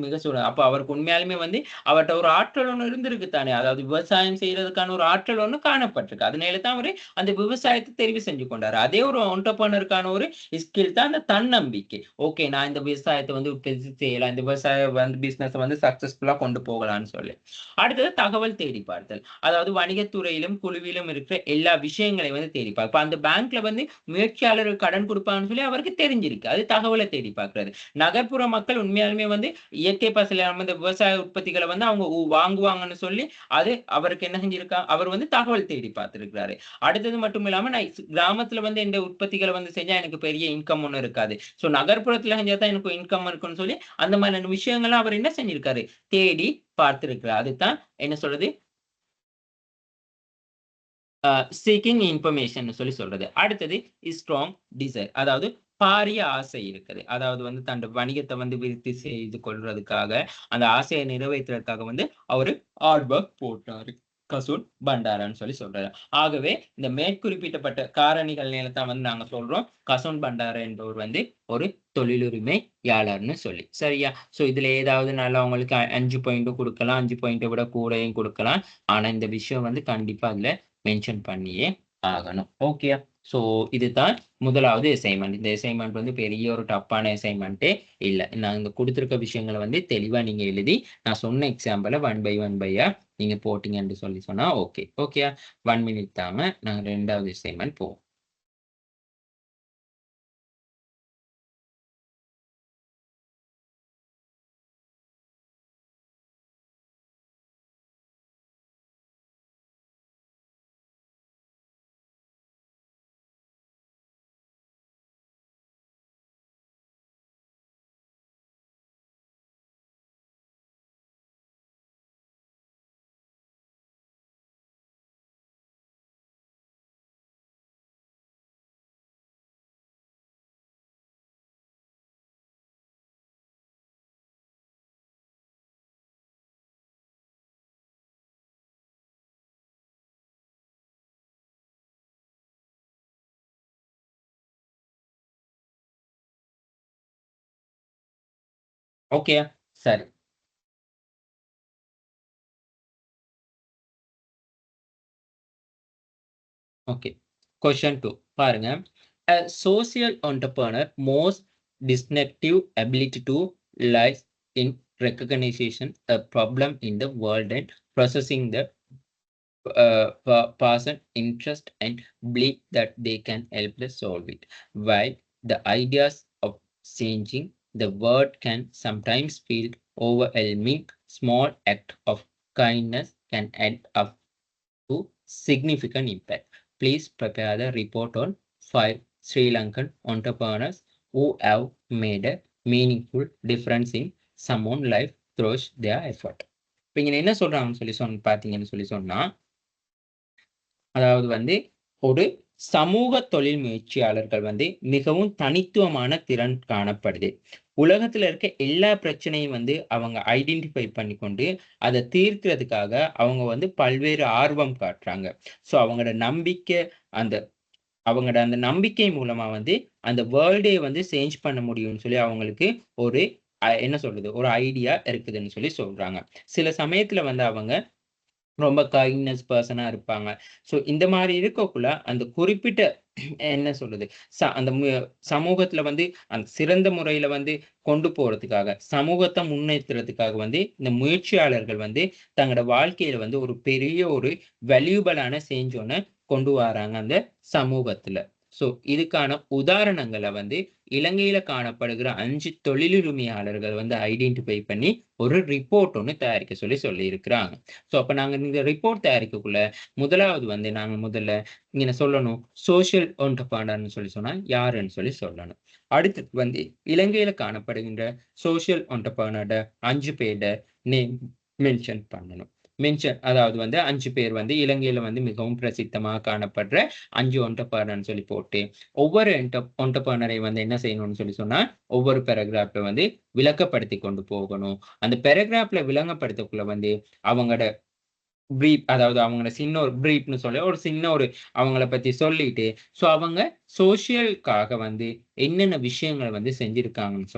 அப்ப அவருக்கு உண்மையாலுமே வந்து அவர்ட்ட ஒரு ஆற்றல் ஒண்ணு இருந்திருக்கு தானே. அதாவது விவசாயம் செய்றதுக்கான ஒரு ஆற்றல் ஒண்ணு காணப்பட்டிருக்கு. அதனால தான் அவரு அந்த விவசாயத்த தெரிவு செஞ்சு கொண்டாரு. அதே ஒரு என்டர்பிரினியர்க்கான ஒரு ஸ்கில் தான் அந்த தன்னம்பிக்கை. ஓகே, நான் இந்த விவசாயத்த வந்து உற்பத்தி செய்யலாம். இந்த விவசாய வந்து பிசினஸ வந்து சக்சஸ்ஃபுல்லா கொண்டு போகலாம்னு சொல்லி. அடுத்தது தகவல் தேடி பார்த்தல். அதாவது வணிகத்துறையிலும், குழுவிலும் இருக்கிற எல்லா விஷயங்களையும் வந்து தேடி இப்ப அந்த பேங்க்ல வந்து முயற்சியாளருக்கு கடன் குடுப்பாங்கன்னு சொல்லி அவருக்கு தெரிஞ்சிருக்கு. அது தகவல தேடி பார்க்கிறாரு. நகர்ப்புற மக்கள் உண்மையாலுமே வந்து இயற்கை பசலை அமைந்த விவசாய உற்பத்திகள வந்து அவங்க வாங்குவாங்கன்னு சொல்லி, அது அவருக்கு என்ன அவர் வந்து தகவல் தேடி பார்த்திருக்கிறாரு. அடுத்தது மட்டும் இல்லாம நான் கிராமத்துல வந்து இந்த உற்பத்திகள வந்து செஞ்சா எனக்கு பெரிய இன்கம் ஒண்ணும் இருக்காது. சோ நகர்ப்புறத்துல செஞ்சா தான் எனக்கு இன்கம் இருக்குன்னு சொல்லி, அந்த மாதிரியான விஷயங்கள்லாம் அவர் என்ன செஞ்சிருக்காரு? தேடி பார்த்திருக்கிறார். அதுதான் என்ன சொல்றது? அ சீக்கிங் இன்ஃபர்மேஷன்னு சொல்லி சொல்றது. அடுத்தது ஸ்ட்ராங் டிசைர். அதாவது பாரிய ஆசை இருக்குது. அதாவது வந்து வணிகத்த வந்து விருத்தி செய்து கொள்றதுக்காக, அந்த ஆசைய நிறைவேத்துறதுக்காக வந்து அவரு ஹார்ட் ஒர்க் போட்டாரு. கசூன் பண்டாரான்னு சொல்லி சொல்றாரு. ஆகவே இந்த மேற்குறிப்பிட்டப்பட்ட காரணிகள்னால தான் வந்து நாங்க சொல்றோம். கசூன் பண்டாரா என்பவர் வந்து ஒரு தொழிலுரிமையாளர்ன்னு சொல்லி. சரியா? சோ இதுல ஏதாவது நல்லா உங்களுக்கு 5 பாயிண்ட்டும் குடுக்கலாம். 5 பாயிண்ட்ட விட கூடயும் குடுக்கலாம். ஆனா இந்த விஷயம் வந்து கண்டிப்பா அதுல மென்ஷன் பண்ணியே ஆகணும். ஓகேயா? ஸோ இதுதான் முதலாவது அசைன்மென்ட். இந்த அசைன்மென்ட் வந்து பெரிய ஒரு டஃப்பான அசைன்மென்ட்டே இல்ல. நான் இங்க குடுத்திருக்க விஷயங்கள வந்து தெளிவா நீங்க எழுதி, நான் சொன்ன எக்ஸாம்பிள ஒன் பையா நீங்க போட்டீங்கன்னு சொல்லி சொன்னா ஓகே. ஓகேயா? 1 மினிட் தாங்க. நாங்க 2வது அசைன்மென்ட் போவோம். ஓகே, சரி. ஓகே. கொஸ்டின் 2 பாருங்க. A social entrepreneur most distinctive ability to lies in recognition a problem in the world and processing the person interest and believe that they can help to solve it. While the ideas of changing the world can sometimes feel overwhelming, small act of kindness can add up to significant impact. Please prepare the report on 5 Sri Lankan entrepreneurs who have made a meaningful difference in someone's life through their effort. இப்ப இங்க என்ன சொல்றாங்கன்னு பார்த்தீங்கன்னு சொன்னா, அதாவது ஒரு சமூக தொழில் முயற்சியாளர்கள் மிகவும் தனித்துவமான திறன் காணப்படுது. உலகத்துல இருக்க எல்லா பிரச்சனையும் அவங்க ஐடென்டிஃபை பண்ணிக்கொண்டு, அத தீர்க்கிறதுக்காக அவங்க பல்வேறு ஆர்வம் காட்டுறாங்க. ஸோ அந்த அவங்களோட அந்த நம்பிக்கை மூலமா அந்த வேர்ல்டே சேஞ்ச் பண்ண முடியும்னு சொல்லி அவங்களுக்கு ஒரு என்ன சொல்றது? ஒரு ஐடியா இருக்குதுன்னு சொல்லி சொல்றாங்க. சில சமயத்துல அவங்க ரொம்ப கைண்ட்னஸ் பெர்சனா இருப்பாங்க. ஸோ இந்த மாரி இருக்கக்குள்ள, அந்த குறிப்பிட்ட என்ன சொல்றது? அந்த சமூகத்துல அந்த சிறந்த முறையில கொண்டு போறதுக்காக, சமூகத்த முன்னேத்துறதுக்காக இந்த முயற்சியாளர்கள் தங்களோட வாழ்க்கையில ஒரு பெரிய ஒரு வேல்யூபிளான சேஞ்ச் ஒண்ண கொண்டு வராங்க அந்த சமூகத்துல. ஸோ இதுக்கான உதாரணங்கள இலங்கையில காணப்படுகிற 5 தொழிலுரிமையாளர்கள் ஐடென்டிஃபை பண்ணி ஒரு ரிப்போர்ட் ஒண்ணு தயாரிக்க சொல்லியிருக்கிறாங்க. ஸோ அப்ப நாங்க இந்த ரிப்போர்ட் தயாரிக்கக்குள்ள, முதலாவது நாங்க முதல்ல இங்க சொல்லணும். சோசியல் என்டர்பிரனர் சொன்னா யாருன்னு சொல்லணும். அடுத்து இலங்கையில காணப்படுகின்ற சோசியல் என்டர்பிரனர் 5 பேரோட நேம் மென்ஷன் பண்ணணும். அதாவது 5 பேர் இலங்கையில மிகவும் பிரசித்தமா காணப்படுற 5 என்டர்பிரனர் சொல்லி போட்டு, ஒவ்வொரு என்டர்பிரனரை என்ன செய்யணும்னு சொன்னா, ஒவ்வொரு பேராகிராஃப்ல விளக்கப்படுத்தி கொண்டு போகணும். அந்த பேராகிராஃப்ல விளங்கப்படுத்தக்குள்ள அவங்களோட பிரீஃப், அதாவது அவங்களோட சின்ன ஒரு பிரீஃப்னு சொல்லி ஒரு சின்ன ஒரு அவங்கள பத்தி சொல்லிட்டு, ஸோ அவங்க சோசியலுக்காக என்னென்ன விஷயங்கள செஞ்சிருக்காங்கன்னு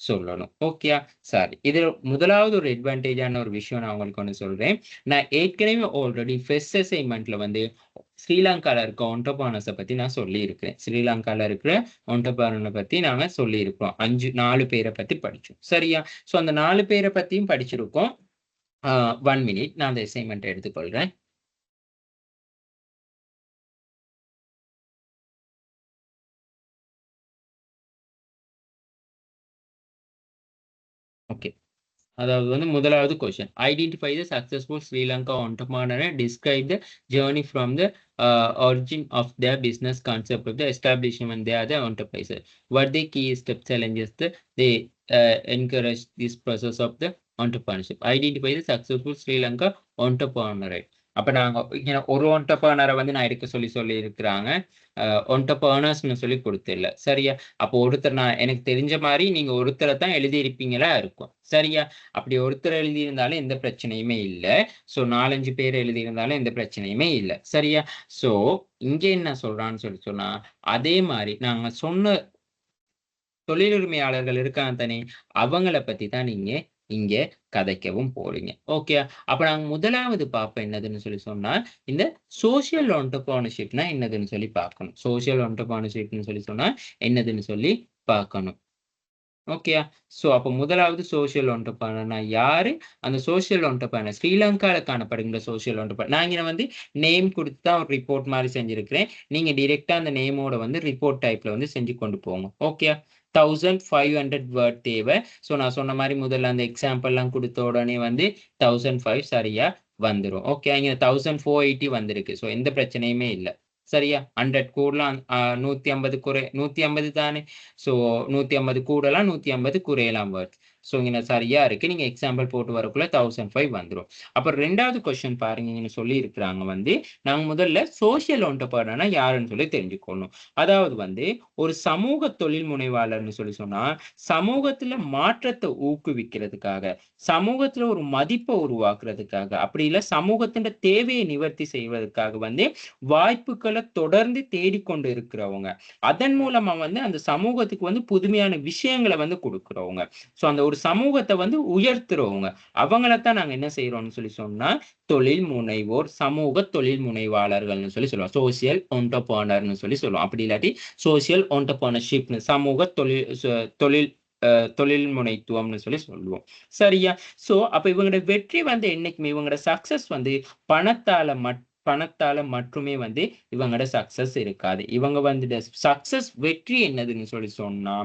சொல்லணும். ஓகேயா? சரி. இதுல முதலாவது ஒரு அட்வான்டேஜான ஒரு விஷயம் நான் உங்களுக்கு ஒண்ணு சொல்றேன். நான் ஏற்கனவே ஆல்ரெடி ஃபர்ஸ்ட் அசைன்மென்ட்ல ஸ்ரீலங்கால இருக்க என்டர்பிரனர்ஸ பத்தி நான் சொல்லியிருக்கிறேன். ஸ்ரீலங்கால இருக்கிற என்டர்பிரனர் பத்தி நாங்க சொல்லியிருக்கிறோம். 4 பேர பத்தி படிச்சோம். சரியா? ஸோ அந்த 4 பேர பத்தியும் படிச்சிருக்கோம். 1 மினிட். நான் அந்த அசைன்மென்ட்ட எடுத்துக்கொள்றேன். ஓகே. அதாவது முதலாவது question. Identify the successful Sri Lanka entrepreneur and describe the journey from the origin of their business concept of the establishment they are the enterprises. What the key step challenges they encourage this process of the entrepreneurship. Identify the successful Sri Lanka entrepreneur. அப்ப நாங்க இங்க ஒரு என்டர்பிரனரை நான் எடுக்க சொல்லி இருக்கிறாங்க. என்டர்பிரனர்ஸ்னு சொல்லி கொடுத்தில்ல. சரியா? அப்போ ஒருத்தர் நான் எனக்கு தெரிஞ்ச மாரி நீங்க ஒருத்தரை தான் எழுதியிருப்பீங்களா இருக்கும். சரியா? அப்படி ஒருத்தர் எழுதியிருந்தாலும் எந்த பிரச்சனையுமே இல்ல. ஸோ 4, 5 பேர் எழுதியிருந்தாலும் எந்த பிரச்சனையுமே இல்ல. சரியா? ஸோ இங்க என்ன சொல்றான்னு சொன்னா, அதே மாரி நாங்க சொன்ன தொழிலுரிமையாளர்கள் இருக்காங்க தானே, அவங்கள பத்தி தான் நீங்க இங்க கதைக்கவும் போறீங்க. ஓகே. அப்ப நாங்க முதலாவது பார்ப்போம் என்னதுன்னு சொன்னா, இந்த சோசியல் என்டர்பிரனர்ஷிப்னா என்னதுன்னு சொல்லி பார்க்கணும். சோசியல் என்டர்பிரனர்ஷிப்னு சொன்னா என்னதுன்னு சொல்லி பார்க்கணும். ஓகேயா? ஸோ அப்ப முதலாவது சோசியல் என்டர்பிரனர்னா யாரு? அந்த சோசியல் என்டர்பிரனர் ஸ்ரீலங்கால காணப்படுகின்ற சோசியல் என்டர்பிரனர். நான் இங்க நேம் குடுத்து தான் ஒரு ரிப்போர்ட் மாரி செஞ்சிருக்கிறேன். நீங்க டைரக்ட்டா அந்த நேமோட ரிப்போர்ட் டைப்ல செஞ்சு கொண்டு போங்க. ஓகேயா? 1500 வேர்ட் தேவை. ஸோ நான் சொன்ன மாரி முதல்ல அந்த எக்ஸாம்பிள்லாம் குடுத்த உடனே 1005 சரியா வந்துரும். ஓகே. இங்க 1480 வந்திருக்கு. ஸோ எந்த பிரச்சனையுமே இல்ல. சரியா? 100 கூடலாம் 150 150 தானே. ஸோ 150 கூடலாம் 150 குறையலாம் வேர்ட்ஸ். ஸோ இங்க சரியா இருக்கு. நீங்க எக்ஸாம்பிள் போட்டு வரக்குள்ள 1005 வந்துரும். அப்புறம் 2வது கொஸ்டின் பாருங்க. இங்க சொல்லியிருக்கிறாங்க நாங்க முதல்ல சோசியல் என்டர்பிரனர்னா யாருன்னு சொல்லி தெரிஞ்சுக்கணும். அதாவது ஒரு சமூக தொழில் முனைவாளர்னு சொன்னா, சமூகத்துல மாற்றத்தை ஊக்குவிக்கிறதுக்காக, சமூகத்துல ஒரு மதிப்பை உருவாக்குறதுக்காக, அப்படி இல்ல சமூகத்தின் தேவையை நிவர்த்தி செய்வதற்காக வாய்ப்புகளை தொடர்ந்து தேடிக்கொண்டு இருக்கிறவங்க. அதன் மூலமா அந்த சமூகத்துக்கு புதுமையான விஷயங்களை கொடுக்கிறவங்க. சோ அந்த ஒரு ஒரு சமூகத்தை வந்து உயர்த்துறவங்க அவங்களத்தான் நாங்க என்ன செய்யறோம்னு சொல்லி சொன்னா தொழில் முனைவோர், சமூக தொழில் முனைவாளர்கள்னு சொல்லி சொல்லுவோம். சோசியல் என்டர்பிரனர் சொல்லி சொல்லுவோம். அப்படி இல்லாட்டி சோசியல் என்டர்பிரனர்ஷிப் சமூக தொழில் தொழில் முனைத்துவம்னு சொல்லி சொல்லுவோம். சரியா? சோ அப்ப இவங்களோட வெற்றி வந்து என்னைக்குமே இவங்களோட சக்சஸ் வந்து பணத்தால மட்டுமே வந்து இவங்களோட சக்சஸ் இருக்காது. இவங்க வந்து சக்சஸ் வெற்றி என்னதுன்னு சொல்லி சொன்னா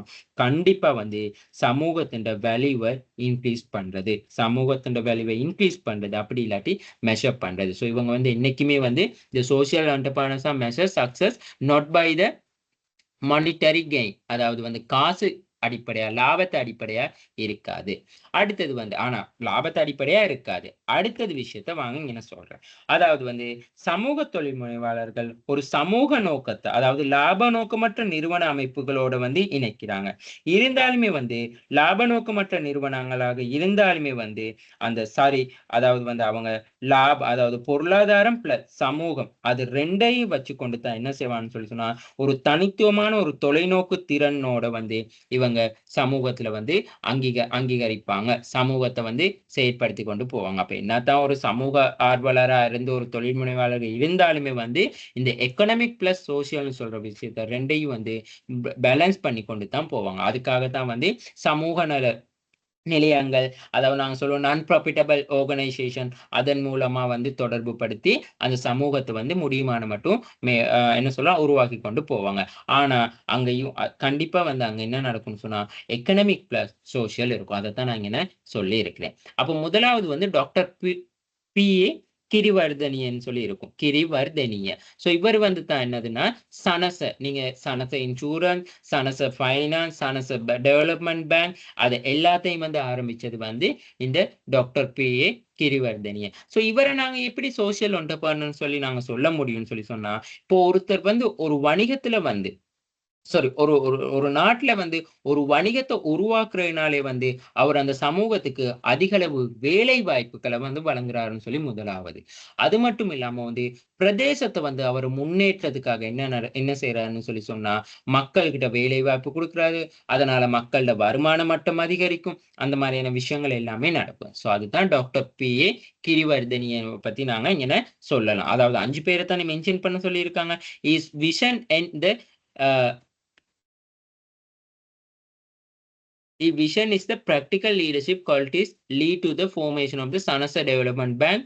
கண்டிப்பா வந்து சமூகத்தின் வேல்யூவை இன்க்ரீஸ் பண்றது, சமூகத்தின் வேல்யூவை இன்க்ரீஸ் பண்றது, அப்படி இல்லாட்டி மெஷர் பண்றது. ஸோ இவங்க வந்து என்னைக்குமே வந்து இந்த social entrepreneurs measure success not by the monetary gain, அதாவது வந்து காசு அடிப்படையா லாபத்தை அடிப்படையா இருக்காது. அடுத்தது வந்து ஆனா லாபத்தை அடிப்படையா இருக்காது. அடுத்தது விஷயத்த வாங்க என்ன சொல்றேன். அதாவது வந்து சமூக தொழில் முனைவாளர்கள் ஒரு சமூக நோக்கத்தை, அதாவது லாப நோக்கமற்ற நிறுவன அமைப்புகளோட வந்து இணைக்கிறாங்க. இருந்தாலுமே வந்து லாப நோக்கமற்ற நிறுவனங்களாக இருந்தாலுமே வந்து அதாவது வந்து அவங்க அதாவது பொருளாதாரம் பிளஸ் சமூகம் அது ரெண்டையும் வச்சு கொண்டு தான் என்ன செய்வான்னு சொல்லி சொன்னா ஒரு தனித்துவமான ஒரு தொலைநோக்கு திறனோட வந்து இவங்க சமூகத்துல வந்து அங்கீகரிப்பாங்க, சமூகத்தை வந்து செயற்படுத்தி கொண்டு போவாங்க. அப்ப என்னதான் ஒரு சமூக ஆர்வலரா இருந்து ஒரு தொழில் முனைவாளர் இருந்தாலுமே வந்து இந்த எக்கனாமிக் பிளஸ் சோசியல்னு சொல்ற விஷயத்த ரெண்டையும் வந்து பேலன்ஸ் பண்ணி கொண்டு தான் போவாங்க. அதுக்காகத்தான் வந்து சமூக நல நிலையங்கள், அதாவது நாங்க சொல்லுவோம் நான் ப்ராஃபிட்டபிள் ஆர்கனைசேஷன், அதன் மூலமா வந்து தொடர்பு படுத்தி அந்த சமூகத்தை வந்து முடியுமான மட்டும் என்ன சொல்லலாம் உருவாக்கி கொண்டு போவாங்க. ஆனா அங்கேயும் கண்டிப்பா வந்து அங்க என்ன நடக்கும்னு சொன்னா எக்கனாமிக் பிளஸ் சோசியல் இருக்கும். அதைத்தான் நான் இங்க சொல்லி இருக்கிறேன். அப்போ முதலாவது வந்து டாக்டர் பி.ஏ. கிரிவர்தனியன்னு சொல்லி இருக்கும். கிரிவர்தனிய. சோ இவர் வந்து தான் என்னதுன்னா நீங்க Sanasa insurance, Sanasa finance, Sanasa development bank அது எல்லாத்தையும் வந்து ஆரம்பிச்சது வந்து இந்த டாக்டர் பி.ஏ. கிரிவர்தனிய. சோ இவரை நாங்க எப்படி சோசியல் என்டர்பிரனர் சொல்லி நாங்க சொல்ல முடியும்னு சொல்லி சொன்னா, இப்போ ஒருத்தர் வந்து ஒரு வணிகத்துல வந்து ஒரு ஒரு நாட்டுல வந்து ஒரு வணிகத்தை உருவாக்குறதுனாலே வந்து அவர் அந்த சமூகத்துக்கு அதிக அளவு வேலை வாய்ப்புகளை வந்து வழங்குறாருன்னு சொல்லி முதலாவது. அது மட்டும் இல்லாம வந்து பிரதேசத்தை வந்து அவர் முன்னேற்றத்துக்காக என்ன செய்யறாருன்னு சொல்லி சொன்னா மக்கள்கிட்ட வேலை வாய்ப்பு கொடுக்குறாரு. அதனால மக்களோட வருமான மட்டம் அதிகரிக்கும். அந்த மாதிரியான விஷயங்கள் எல்லாமே நடக்கும். சோ அதுதான் டாக்டர் பி.ஏ. கிரிவர்தனியை பத்தி நாங்க இங்க சொல்லலாம். அதாவது 5 பேரை தானே மென்ஷன் பண்ண சொல்லி இருக்காங்க. Is vision and the The vision is the practical leadership qualities lead to the formation of the Sanasa Development Bank,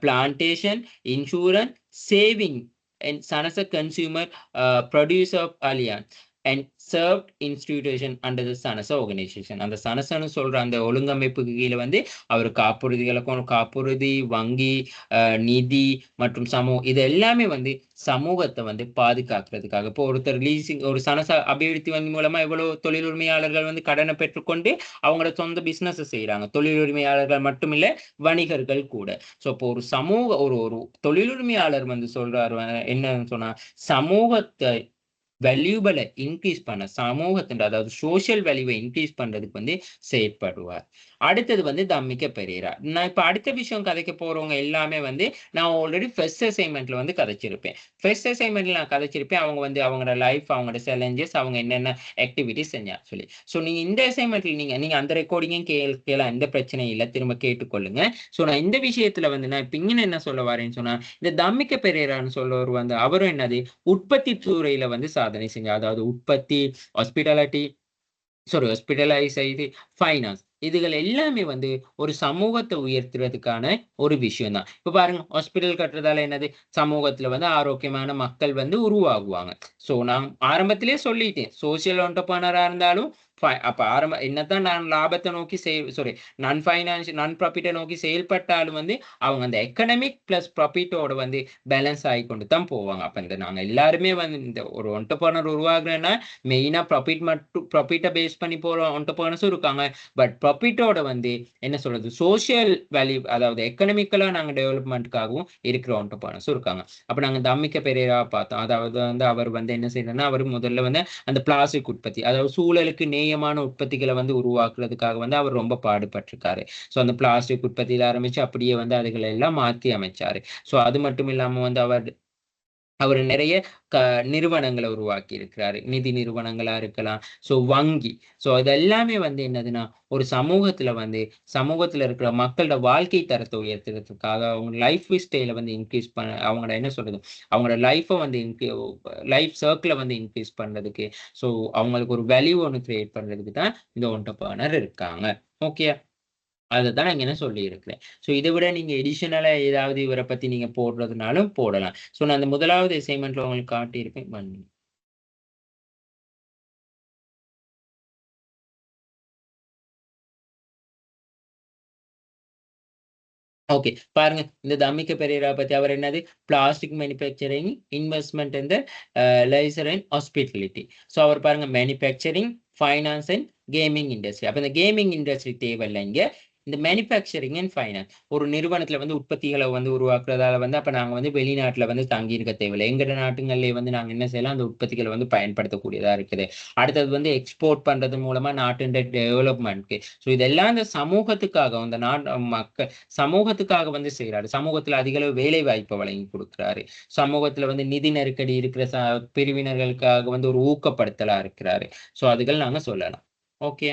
plantation, insurance, saving, and Sanasa Consumer Producer Alliance, and served institution under the Sanasa organization. அந்த சனசன்னு சொல்ற அந்த ஒழுங்கமைப்புக்கு கீழே வந்து அவர் காப்புறுதி, வங்கி, நிதி மற்றும் சமூகம் இது எல்லாமே வந்து சமூகத்தை வந்து பாதுகாக்கிறதுக்காக. இப்போ ஒருத்தர் லீசிங் ஒரு சனச அபிவிருத்தி வங்கி மூலமா எவ்வளவு தொழில் உரிமையாளர்கள் வந்து கடனை பெற்றுக்கொண்டு அவங்களோட சொந்த பிசினஸ் செய்யறாங்க. தொழில் உரிமையாளர்கள் மட்டுமில்ல வணிகர்கள் கூட. சோ இப்போ ஒரு சமூக ஒரு தொழில் உரிமையாளர் வந்து சொல்றாரு என்னன்னு சொன்னா சமூகத்தை வேல்யூபிளை இன்க்ரீஸ் பண்ண சமூகத்தின் அதாவது சோசியல் வேல்யூவை இன்க்ரீஸ் பண்றதுக்கு வந்து செயற்படுவார். அடுத்தது வந்து தம்மிக்க பெரியரா. நான் இப்ப அடுத்த விஷயம் கதைக்க போறவங்க எல்லாமே வந்து நான் ஆல்ரெடி ஃபர்ஸ்ட் அசைன்மெண்ட்ல வந்து கதைச்சிருப்பேன். ஃபர்ஸ்ட் அசைன்மெண்ட்ல நான் கதைச்சிருப்பேன் அவங்க வந்து அவங்களோட லைஃப், அவங்களோட சேலஞ்சஸ், அவங்க என்னென்ன ஆக்டிவிட்டிஸ் செஞ்சாங்க சொல்லி. ஸோ நீங்க இந்த அசைன்மெண்ட்ல நீங்க அந்த ரெக்கார்டிங்கும் கேட்கலாம், எந்த பிரச்சனையும் இல்லை, திரும்ப கேட்டுக்கொள்ளுங்க. ஸோ நான் இந்த விஷயத்துல வந்து நான் இப்ப இங்க என்ன சொல்ல வரேன்னு சொன்னா இந்த தம்மிக்க பெரியரான்னு சொல்றவர் வந்து அவரும் என்னது உற்பத்தி துறையில வந்து சாதனை செஞ்சார். அதாவது உற்பத்தி, ஹாஸ்பிட்டலைஸ், ஃபைனான்ஸ் இதுகள் எல்லாமே வந்து ஒரு சமூகத்தை உயர்த்துறதுக்கான ஒரு விஷயம் தான். இப்ப பாருங்க ஹாஸ்பிட்டல் கட்டுறதால என்னது சமூகத்துல வந்து ஆரோக்கியமான மக்கள் வந்து உருவாகுவாங்க. சோ நான் ஆரம்பத்திலே சொல்லிட்டேன் சோசியல் என்டர்பிரனரா இருந்தாலும் அப்ப என்னதான் நான் லாபத்தை நோக்கி நான் ப்ராஃபிட்டை நோக்கி செயல்பட்டாலும் வந்து அவங்க அந்த எக்கனாமிக் பிளஸ் ப்ராஃபிட்டோட வந்து பேலன்ஸ் ஆகி கொண்டு தான் போவாங்க. அப்ப இந்த நாங்க எல்லாருமே வந்து இந்த ஒரு என்டர்பிரனர் உருவாகுறேன்னா மெயினா ப்ராஃபிட்டை பேஸ் பண்ணி போற என்டர்பிரனர்ஸும் இருக்காங்க. பட் ப்ராஃபிட்டோட வந்து என்ன சொல்றது சோசியல் வேல்யூ அதாவது எக்கனாமிக்கலா நாங்க டெவலப்மெண்ட்காகவும் இருக்கிற என்டர்பிரனர்ஸும் இருக்காங்க. அப்ப நாங்க தம்மிக்க பெரியரா பார்த்தோம். அதாவது வந்து அவர் வந்து என்ன செய்யறதுன்னா அவர் முதல்ல வந்து அந்த பிளாஸ்டிக் உற்பத்தி அதாவது சூழலுக்கு நேயமான உற்பத்திகளை வந்து உருவாக்குறதுக்காக வந்து அவர் ரொம்ப பாடுபட்டிருக்காரு. ஸோ அந்த பிளாஸ்டிக் உற்பத்தியில ஆரம்பிச்சு அப்படியே வந்து அதுகளை எல்லாம் மாற்றி அமைச்சாரு. ஸோ அது மட்டும் இல்லாம வந்து அவர் அவர் நிறைய நிறுவனங்களை உருவாக்கி இருக்கிறாரு. நிதி நிறுவனங்களா இருக்கலாம், ஸோ வங்கி. ஸோ இது எல்லாமே வந்து என்னதுன்னா, ஒரு சமூகத்துல இருக்கிற மக்களோட வாழ்க்கை தரத்தை உயர்த்துறதுக்காக, அவங்க லைஃப் ஸ்டைல வந்து இன்க்ரீஸ் பண்ண, அவங்களோட என்ன சொல்றது, அவங்களோட லைஃப் சர்க்கிள வந்து இன்க்ரீஸ் பண்றதுக்கு, ஸோ அவங்களுக்கு ஒரு வேல்யூ ஒண்ணு கிரியேட் பண்றதுக்கு தான் இந்த என்டர்பிரினர் இருக்காங்க. ஓகே. அததான் நான் இங்க சொல்லியிருக்கிறேன். ஸோ இத விட நீங்க எடிஷனலா ஏதாவது இவர பத்தி நீங்க போடுறதுனாலும் போடலாம். ஸோ நான் அந்த முதலாவது அசைன்மென்ட்ல உங்களுக்கு காட்டியிருப்பேன். ஓகே. பாருங்க. இந்த தம்மிக்க பெரேரா பத்தி அவர் என்னது? Plastic manufacturing, investment in the leisure and hospitality. So அவர் பாருங்க manufacturing, finance and gaming industry. அப்ப இந்த கேமிங் இண்டஸ்ட்ரி தேவையில்ல இங்க. இந்த மேனுஃபேக்சரிங் அண்ட் ஃபைனான்ஸ். ஒரு நிறுவனத்துல வந்து உற்பத்திகள வந்து உருவாக்குறதால வந்து அப்ப நாங்க வந்து வெளிநாட்டுல வந்து தங்கி இருக்க தேவையில்ல. எங்கட நாட்டுங்கள்லயே வந்து நாங்க என்ன செய்யலாம்? அந்த உற்பத்திகள வந்து பயன்படுத்தக்கூடியதா இருக்குது. அடுத்தது வந்து எக்ஸ்போர்ட் பண்றது மூலமா நாட்டின் டெவலப்மென்ட்க்கு. ஸோ இதெல்லாம் இந்த சமூகத்துக்காக, அந்த சமூகத்துக்காக வந்து செய்றாரு. சமூகத்துல அதிக அளவு வேலை வாய்ப்பை வழங்கி கொடுக்கிறாரு. சமூகத்துல வந்து நிதி நெருக்கடி இருக்கிற பிரிவினர்களுக்காக வந்து ஒரு ஊக்கப்படுத்தலா இருக்கிறாரு. சோ அதுகள் நாங்க சொல்லலாம். ஓகே.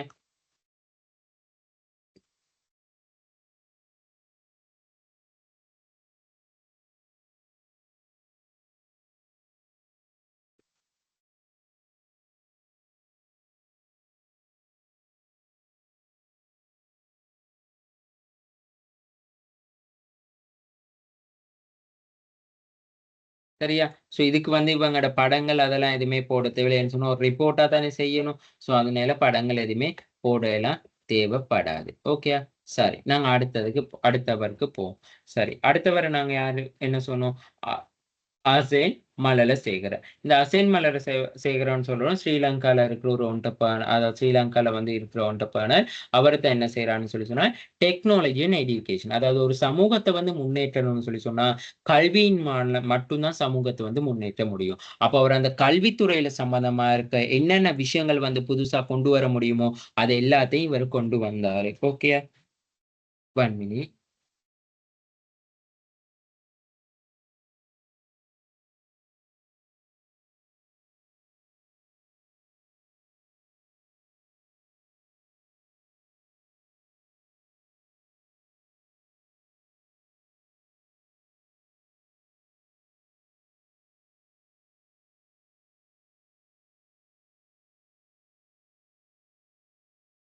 சரியா? சோ இதுக்கு வந்து இவங்களோட படங்கள் அதெல்லாம் எதுவுமே போட தேவையில்லைன்னு சொன்னா, ஒரு ரிப்போர்ட்டா தானே செய்யணும். சோ அதனால படங்கள் எதுவுமே போடலாம் தேவைப்படாது. ஓகேயா? சரி. நாங்க அடுத்தவருக்கு போவோம். சரி. அடுத்தவர நாங்க யாரு என்ன சொன்னோம்? அ அசேன் மலலசேகர. இந்த அசேன் மலலசேகரன்னு சொல்றோம். ஸ்ரீலங்கால இருக்கிற ஒரு அதாவது ஸ்ரீலங்கால வந்து இருக்கிற ஒண்டர்பிரினர். அவர்தான் என்ன செய்றார்ன்னு சொன்னா, டெக்னாலஜி அண்ட் எடுகேஷன். அதாவது ஒரு சமூகத்த வந்து முன்னேற்றணும்னு சொன்னா, கல்வியின் மட்டும் தான் சமூகத்த வந்து முன்னேற்ற முடியும். அப்ப அவர் அந்த கல்வித்துறையில சம்பந்தமா இருக்க என்னென்ன விஷயங்கள் வந்து புதுசா கொண்டு வர முடியுமோ, அது எல்லாத்தையும் இவரு கொண்டு வந்தாரு. ஓகேயா? 1 மினிட்.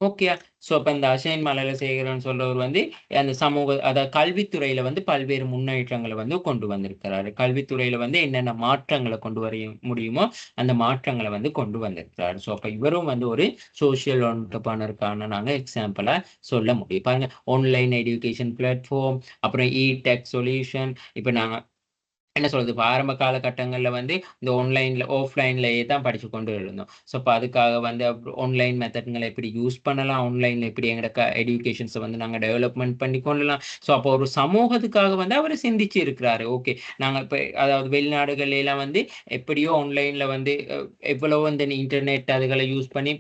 ஓகேயா. சோ அப்ப இந்த அஷைன் மலரசேகரன் சொல்றவர் வந்து அந்த அதாவது கல்வித்துறையில வந்து பல்வேறு முன்னேற்றங்கள வந்து கொண்டு வந்திருக்கிறாரு. கல்வித்துறையில வந்து என்னென்ன மாற்றங்கள கொண்டு வர முடியுமோ, அந்த மாற்றங்கள வந்து கொண்டு வந்திருக்கிறாரு. சோ அப்ப இவரும் வந்து ஒரு சோசியல் என்டர்பிரினருக்கான நாங்க எக்ஸாம்பிளா சொல்ல முடியும். பாருங்க, ஆன்லைன் எஜுகேஷன் பிளாட்ஃபார்ம், அப்புறம் டெக் சொல்யூஷன். இப்ப நாங்க என்ன சொல்றது, இப்ப ஆரம்ப காலகட்டங்கள்ல வந்து இந்த ஆஃப்லைன்லயே தான் படிச்சு கொண்டு இருந்தோம். ஸோ, அப்ப அதுக்காக வந்து ஆன்லைன் மெத்தட்கள எப்படி யூஸ் பண்ணலாம்? ஆன்லைன்ல எப்படி எங்கட எடுகேஷன்ஸ வந்து நாங்க டெவலப்மென்ட் பண்ணி கொள்ளலாம்? ஸோ, அப்போ ஒரு சமூகத்துக்காக வந்து அவரு சிந்திச்சு இருக்கிறாரு. ஓகே. நாங்க இப்ப அதாவது வெளிநாடுகள்ல எல்லாம் வந்து எப்படியோ ஆன்லைன்ல வந்து எவ்வளவோ இந்த இன்டர்நெட் அதுகள யூஸ் பண்ணி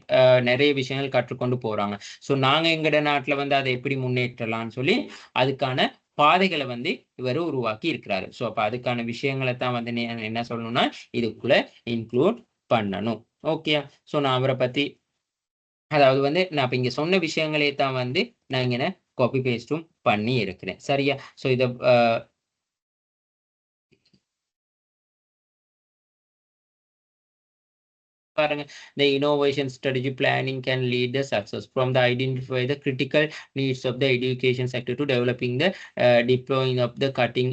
நெறைய விஷயங்கள் கற்றுக்கொண்டு போறாங்க. ஸோ, நாங்க எங்கட நாட்ல வந்து அத எப்படி முன்னேற்றலாம்ன்னு சொல்லி, அதுக்கான பாதைகள வந்து இவரு உருவாக்கி இருக்கிறாரு. ஸோ, அப்ப அதுக்கான விஷயங்கள தான் வந்து நீ என்ன சொல்லணும்னா, இதுக்குள்ள இன்க்ளூட் பண்ணணும். ஓகேயா? ஸோ, நான் அவர பத்தி அதாவது வந்து நான் இப்ப இங்க சொன்ன விஷயங்களே தான் வந்து நான் இங்கன காப்பி பேஸ்ட்டும் பண்ணி இருக்கிறேன். சரியா? ஸோ, இத பாருங்க. The innovation strategy planning can lead the success from the identify the critical needs of the education sector to developing the deploying of the cutting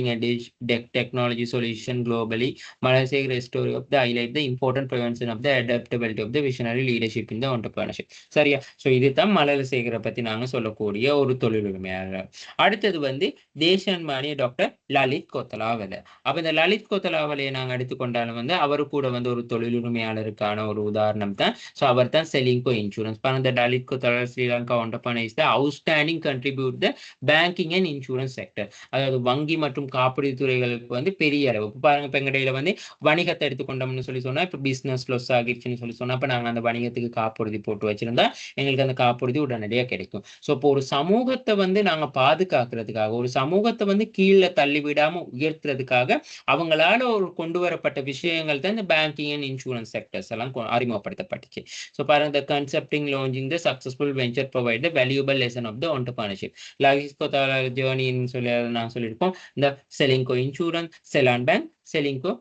edge technology solution globally. Malaysia story of the highlight the important prevention of the adaptability of the visionary leadership in the entrepreneurship. சரியா? ஸோ இதுதான் மலரசேகர பத்தி நாங்க சொல்லக்கூடிய ஒரு தொழிலுரிமையாளர். அடுத்தது வந்து தேசான்மானிய டாக்டர் லலித் கோத்தலாவல. அப்ப இந்த லலித் கோத்தலாவலைய நாங்க எடுத்துக்கொண்டாலும் வந்து அவரு கூட வந்து ஒரு தொழிலுரிமையாளர் உரிமையாளருக்கான ஒரு உதாரணம் தான். ஸோ அவர் தான் செலிங்கோ இன்சூரன்ஸ். பாருங்க, டலிட்கோ தலர் ஸ்ரீலங்கா ஒண்டர்பன் is the outstanding contribute the banking and insurance sector. அதாவது வங்கி மற்றும் காப்பீடு துறைகளுக்கு வந்து பெரிய அளவு. பாருங்க, இப்போ எங்கடையில வந்து வணிகத்தை எடுத்துக்கொண்டோம்னு சொல்லி சொன்னா, இப்போ பிசினஸ் லொஸ் ஆகிடுச்சுன்னு சொல்லி சொன்னா, அப்போ நாங்கள் அந்த வணிகத்துக்கு காப்புறுதி போட்டு வச்சிருந்தா எங்களுக்கு அந்த காப்புறுதி உடனடியாக கிடைக்கும். ஸோ இப்போ ஒரு சமூகத்தை வந்து நாங்கள் பாதுகாக்கிறதுக்காக, ஒரு சமூகத்தை வந்து கீழே தள்ளி விடாம உயர்த்துறதுக்காக அவங்களால ஒரு கொண்டு வரப்பட்ட விஷயங்கள் தான் இந்த பேங்கிங் அண்ட் இன்சூரன்ஸ் செக்டர்ஸ் எல்லாம் அறிமுகப்படுத்தப்பட்டுச்சு. ஸோ பாருங்க, the concepting launching the successful venture provide the valuable lesson of the entrepreneurship. லாகிஸ்கோ ஜேர்னின்னு சொல்லி நான் சொல்லியிருக்கோம். இந்த செலிங்கோ இன்சூரன்ஸ், செலான் பேங்க், செலிங்கோ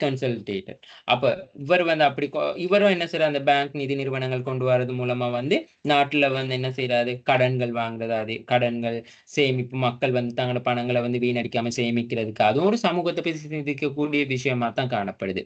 கன்சல்டேட்டர். அப்ப இவர் வந்து அப்படி இவரும் என்ன செய்யறாரு, அந்த பேங்க் நிதி நிறுவனங்கள் கொண்டு வரது மூலமா வந்து நாட்டுல வந்து என்ன செய்யறாரு, கடன்கள் வாங்குறது, அது கடன்கள் சேமிப்பு, மக்கள் வந்து தங்களோட பணங்களை வந்து வீணடிக்காம சேமிக்கிறதுக்கு அதுவும் ஒரு சமூகத்தை சிந்திக்கக்கூடிய விஷயமா தான் காணப்படுது.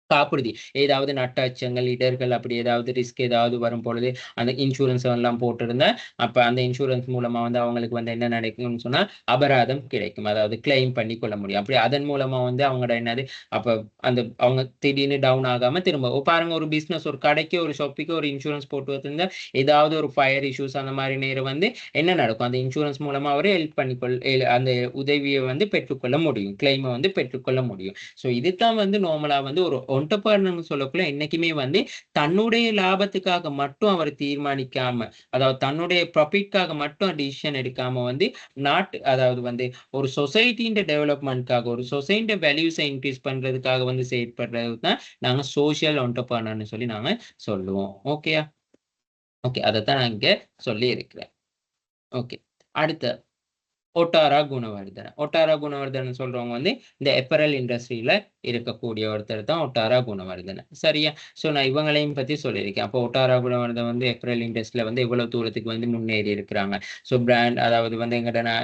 காப்புறுதி, ஏதாவது நட்டாச்சங்கள், இடர்கள், அப்படி ஏதாவது ரிஸ்க் ஏதாவது வரும் பொழுது அந்த இன்சூரன்ஸ் எல்லாம் போட்டிருந்தா, அப்ப அந்த இன்சூரன்ஸ் மூலமா வந்து அவங்களுக்கு வந்து என்ன நடக்கும்னு சொன்னா அபராதம் கிடைக்கும். அதாவது கிளைம் பண்ணி கொள்ள முடியும். அப்படி அதன் மூலமா வந்து அவங்களோட என்னது, அப்ப அந்த அவங்க திடீர்னு டவுன் ஆகாம திரும்ப பாருங்க, ஒரு பிசினஸ், ஒரு கடைக்கு, ஒரு ஷாப்புக்கு ஒரு இன்சூரன்ஸ் போட்டு வச்சிருந்தா ஏதாவது ஒரு ஃபயர் இஷ்யூஸ் அந்த மாதிரி நேரம் வந்து என்ன நடக்கும், அந்த இன்சூரன்ஸ் மூலமா அவரே ஹெல்ப் அந்த உதவியை வந்து பெற்றுக்கொள்ள முடியும், கிளைமை வந்து பெற்றுக்கொள்ள முடியும். ஸோ இதுதான் வந்து நார்மலா வந்து ஒரு ஒன்டர்பிரனர் சொல்லக்குள்ள என்னைக்குமே வந்து தன்னுடைய லாபத்துக்காக மட்டும் அவர் தீர்மானிக்காம, அதாவது தன்னுடைய ப்ராஃபிட்காக மட்டும் டிசிஷன் எடுக்காம வந்து அதாவது வந்து ஒரு சொசைட்டியின் டெவலப்மெண்ட்காக, ஒரு சொசைட்டி வேல்யூஸை இன்க்ரீஸ் பண்றதுக்காக வந்து செயற்படுறது தான் நாங்க சோசியல் ஒன்டர்பிரனர்னு சொல்லி நாங்க சொல்லுவோம். ஓகேயா? ஓகே, அதைத்தான் நான் இங்க சொல்லி இருக்கிறேன். ஓகே, அடுத்த ஒட்டாரா குணவர்தன. ஒட்டாரா குணவர்தன சொல்றவங்க வந்து இந்த எப்பரல் இண்டஸ்ட்ரியில இருக்கக்கூடிய ஒருத்தர் தான் ஒட்டாரா குணவர்தன. சரியா? ஸோ நான் இவங்களையும் பத்தி சொல்லியிருக்கேன். அப்போ ஒட்டாரா குணவர்தன் வந்து எப்பரல் இண்டஸ்ட்ரியில வந்து எவ்வளவு தூரத்துக்கு வந்து முன்னேறி இருக்கிறாங்க. ஸோ பிராண்ட், அதாவது வந்து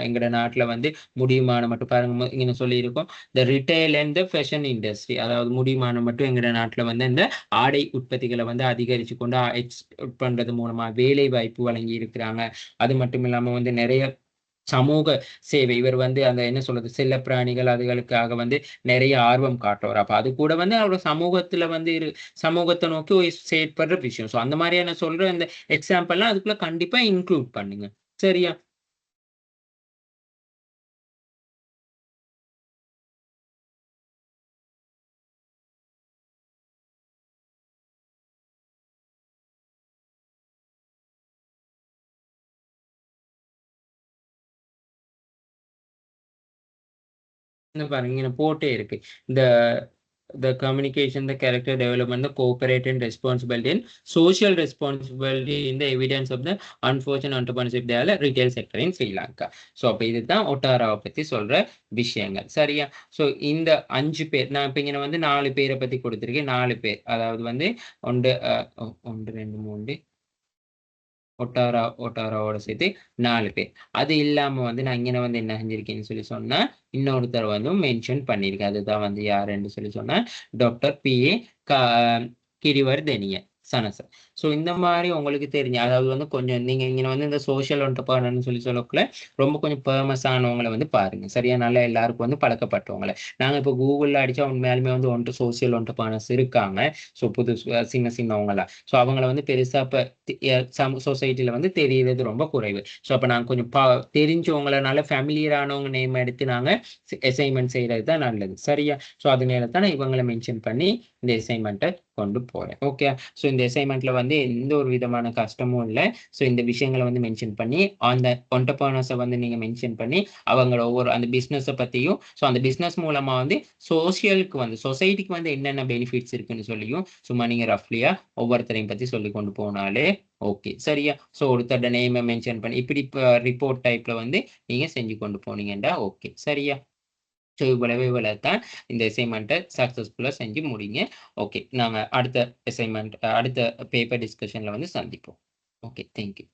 எங்கட நாட்டுல வந்து முடியுமான மட்டும் பாருங்க, இங்க சொல்லியிருக்கோம், இந்த retail and the fashion industry, அதாவது முடியுமான மட்டும் எங்கட நாட்டுல வந்து இந்த ஆடை உற்பத்திகளை வந்து அதிகரிச்சு கொண்டு எக்ஸ்போர்ட் பண்றது மூலமா வேலை வாய்ப்பு வழங்கி இருக்கிறாங்க. அது மட்டும் இல்லாம வந்து நிறைய சமூக சேவை, இவர் வந்து அந்த என்ன சொல்றது, செல்ல பிராணிகள் அதுகளுக்காக வந்து நிறைய ஆர்வம் காட்டுவார். அப்ப அது கூட வந்து அவர் சமூகத்துல வந்து சமூகத்தை நோக்கி செயற்படுற விஷயம். ஸோ அந்த மாதிரியான சொல்ற இந்த எக்ஸாம்பிள்லாம் அதுக்குள்ள கண்டிப்பா இன்க்ளூட் பண்ணுங்க. சரியா? பாருங்க, இங்க போட்டே இருக்கு. இந்த the communication, the character development, the cooperate and responsibility and social responsibility in the evidence of the unfortunate entrepreneurship there retail sector in Sri Lanka. So அப்போ இதுதான் ஒட்டாராவை பத்தி சொல்ற விஷயங்கள். சரியா? ஸோ இந்த 5 பேர், நான் இப்போ இங்கே வந்து 4 பேரை பத்தி கொடுத்துருக்கேன். 4 பேர், அதாவது வந்து 1 2 3 ஒட்டாராவோட சேர்த்து 4 பேர். அது இல்லாம வந்து நான் இங்கே வந்து என்ன செஞ்சிருக்கேன்னு சொல்லி சொன்னா, இன்னொருத்தர் வந்து மென்ஷன் பண்ணியிருக்கேன். அதுதான் வந்து யாருன்னு சொல்லி சொன்னா, டாக்டர் PA கிரிவர்தனிய சனசர். ஸோ இந்த மாதிரி உங்களுக்கு தெரிஞ்ச, அதாவது வந்து கொஞ்சம் நீங்க இங்க வந்து இந்த சோஷியல் ஒன்டர்பிரனர்னு சொல்லி சொல்லக்குள்ள ரொம்ப கொஞ்சம் ஃபேமஸானவங்களை வந்து பாருங்க. சரியா? நல்லா எல்லாருக்கும் வந்து பழக்கப்பட்டவங்களை. நாங்க இப்போ கூகுள்ல அடிச்சா உண்மையாலுமே வந்து சோஷியல் ஒன்டர்பிரனர்ஸ் இருக்காங்க. ஸோ சின்ன சின்னவங்களா. ஸோ அவங்கள வந்து பெருசா இப்போ சொசைட்டில வந்து தெரியறது ரொம்ப குறைவு. ஸோ அப்போ நாங்கள் கொஞ்சம் தெரிஞ்சவங்களனால ஃபேமிலியரானவங்க நேம் எடுத்து நாங்க அசைன்மெண்ட் செய்யறது தான் நல்லது. சரியா? ஸோ அதனால தான் நான் இவங்களை மென்ஷன் பண்ணி இந்த அசைன்மெண்ட்டை கொண்டு போறேன். ஓகே? ஸோ இந்த அசைன்மெண்ட்ல வந்து எந்த ஒரு விதமான கஷ்டமும் இல்லை. ஸோ இந்த விஷயங்களை வந்து மென்ஷன் பண்ணி அந்த ஒன்டர்பிரனர்ஸை வந்து நீங்க மென்ஷன் பண்ணி அவங்களோட ஒவ்வொரு அந்த பிஸ்னஸை பத்தியும், ஸோ அந்த பிஸ்னஸ் மூலமா வந்து சோசியலுக்கு வந்து சொசைட்டிக்கு வந்து என்னென்ன பெனிஃபிட்ஸ் இருக்குன்னு சொல்லியும் சும்மா நீங்க ரஃப்லியா ஒவ்வொருத்தரையும் பத்தி சொல்லி கொண்டு போனாலே ஓகே. சரியா? ஸோ ஒருத்தரோட நேமை மென்ஷன் பண்ணி இப்படி ரிப்போர்ட் டைப்ல வந்து நீங்க செஞ்சு கொண்டு போனீங்கன்னா ஓகே. சரியா? ஸோ இவ்வளவு தான் இந்த அசைன்மெண்ட்டை சக்ஸஸ்ஃபுல்லாக செஞ்சு முடிங்க. ஓகே, நாங்கள் அடுத்த அசைன்மெண்ட், அடுத்த பேப்பர் டிஸ்கஷனில் வந்து சந்திப்போம். Okay, thank you.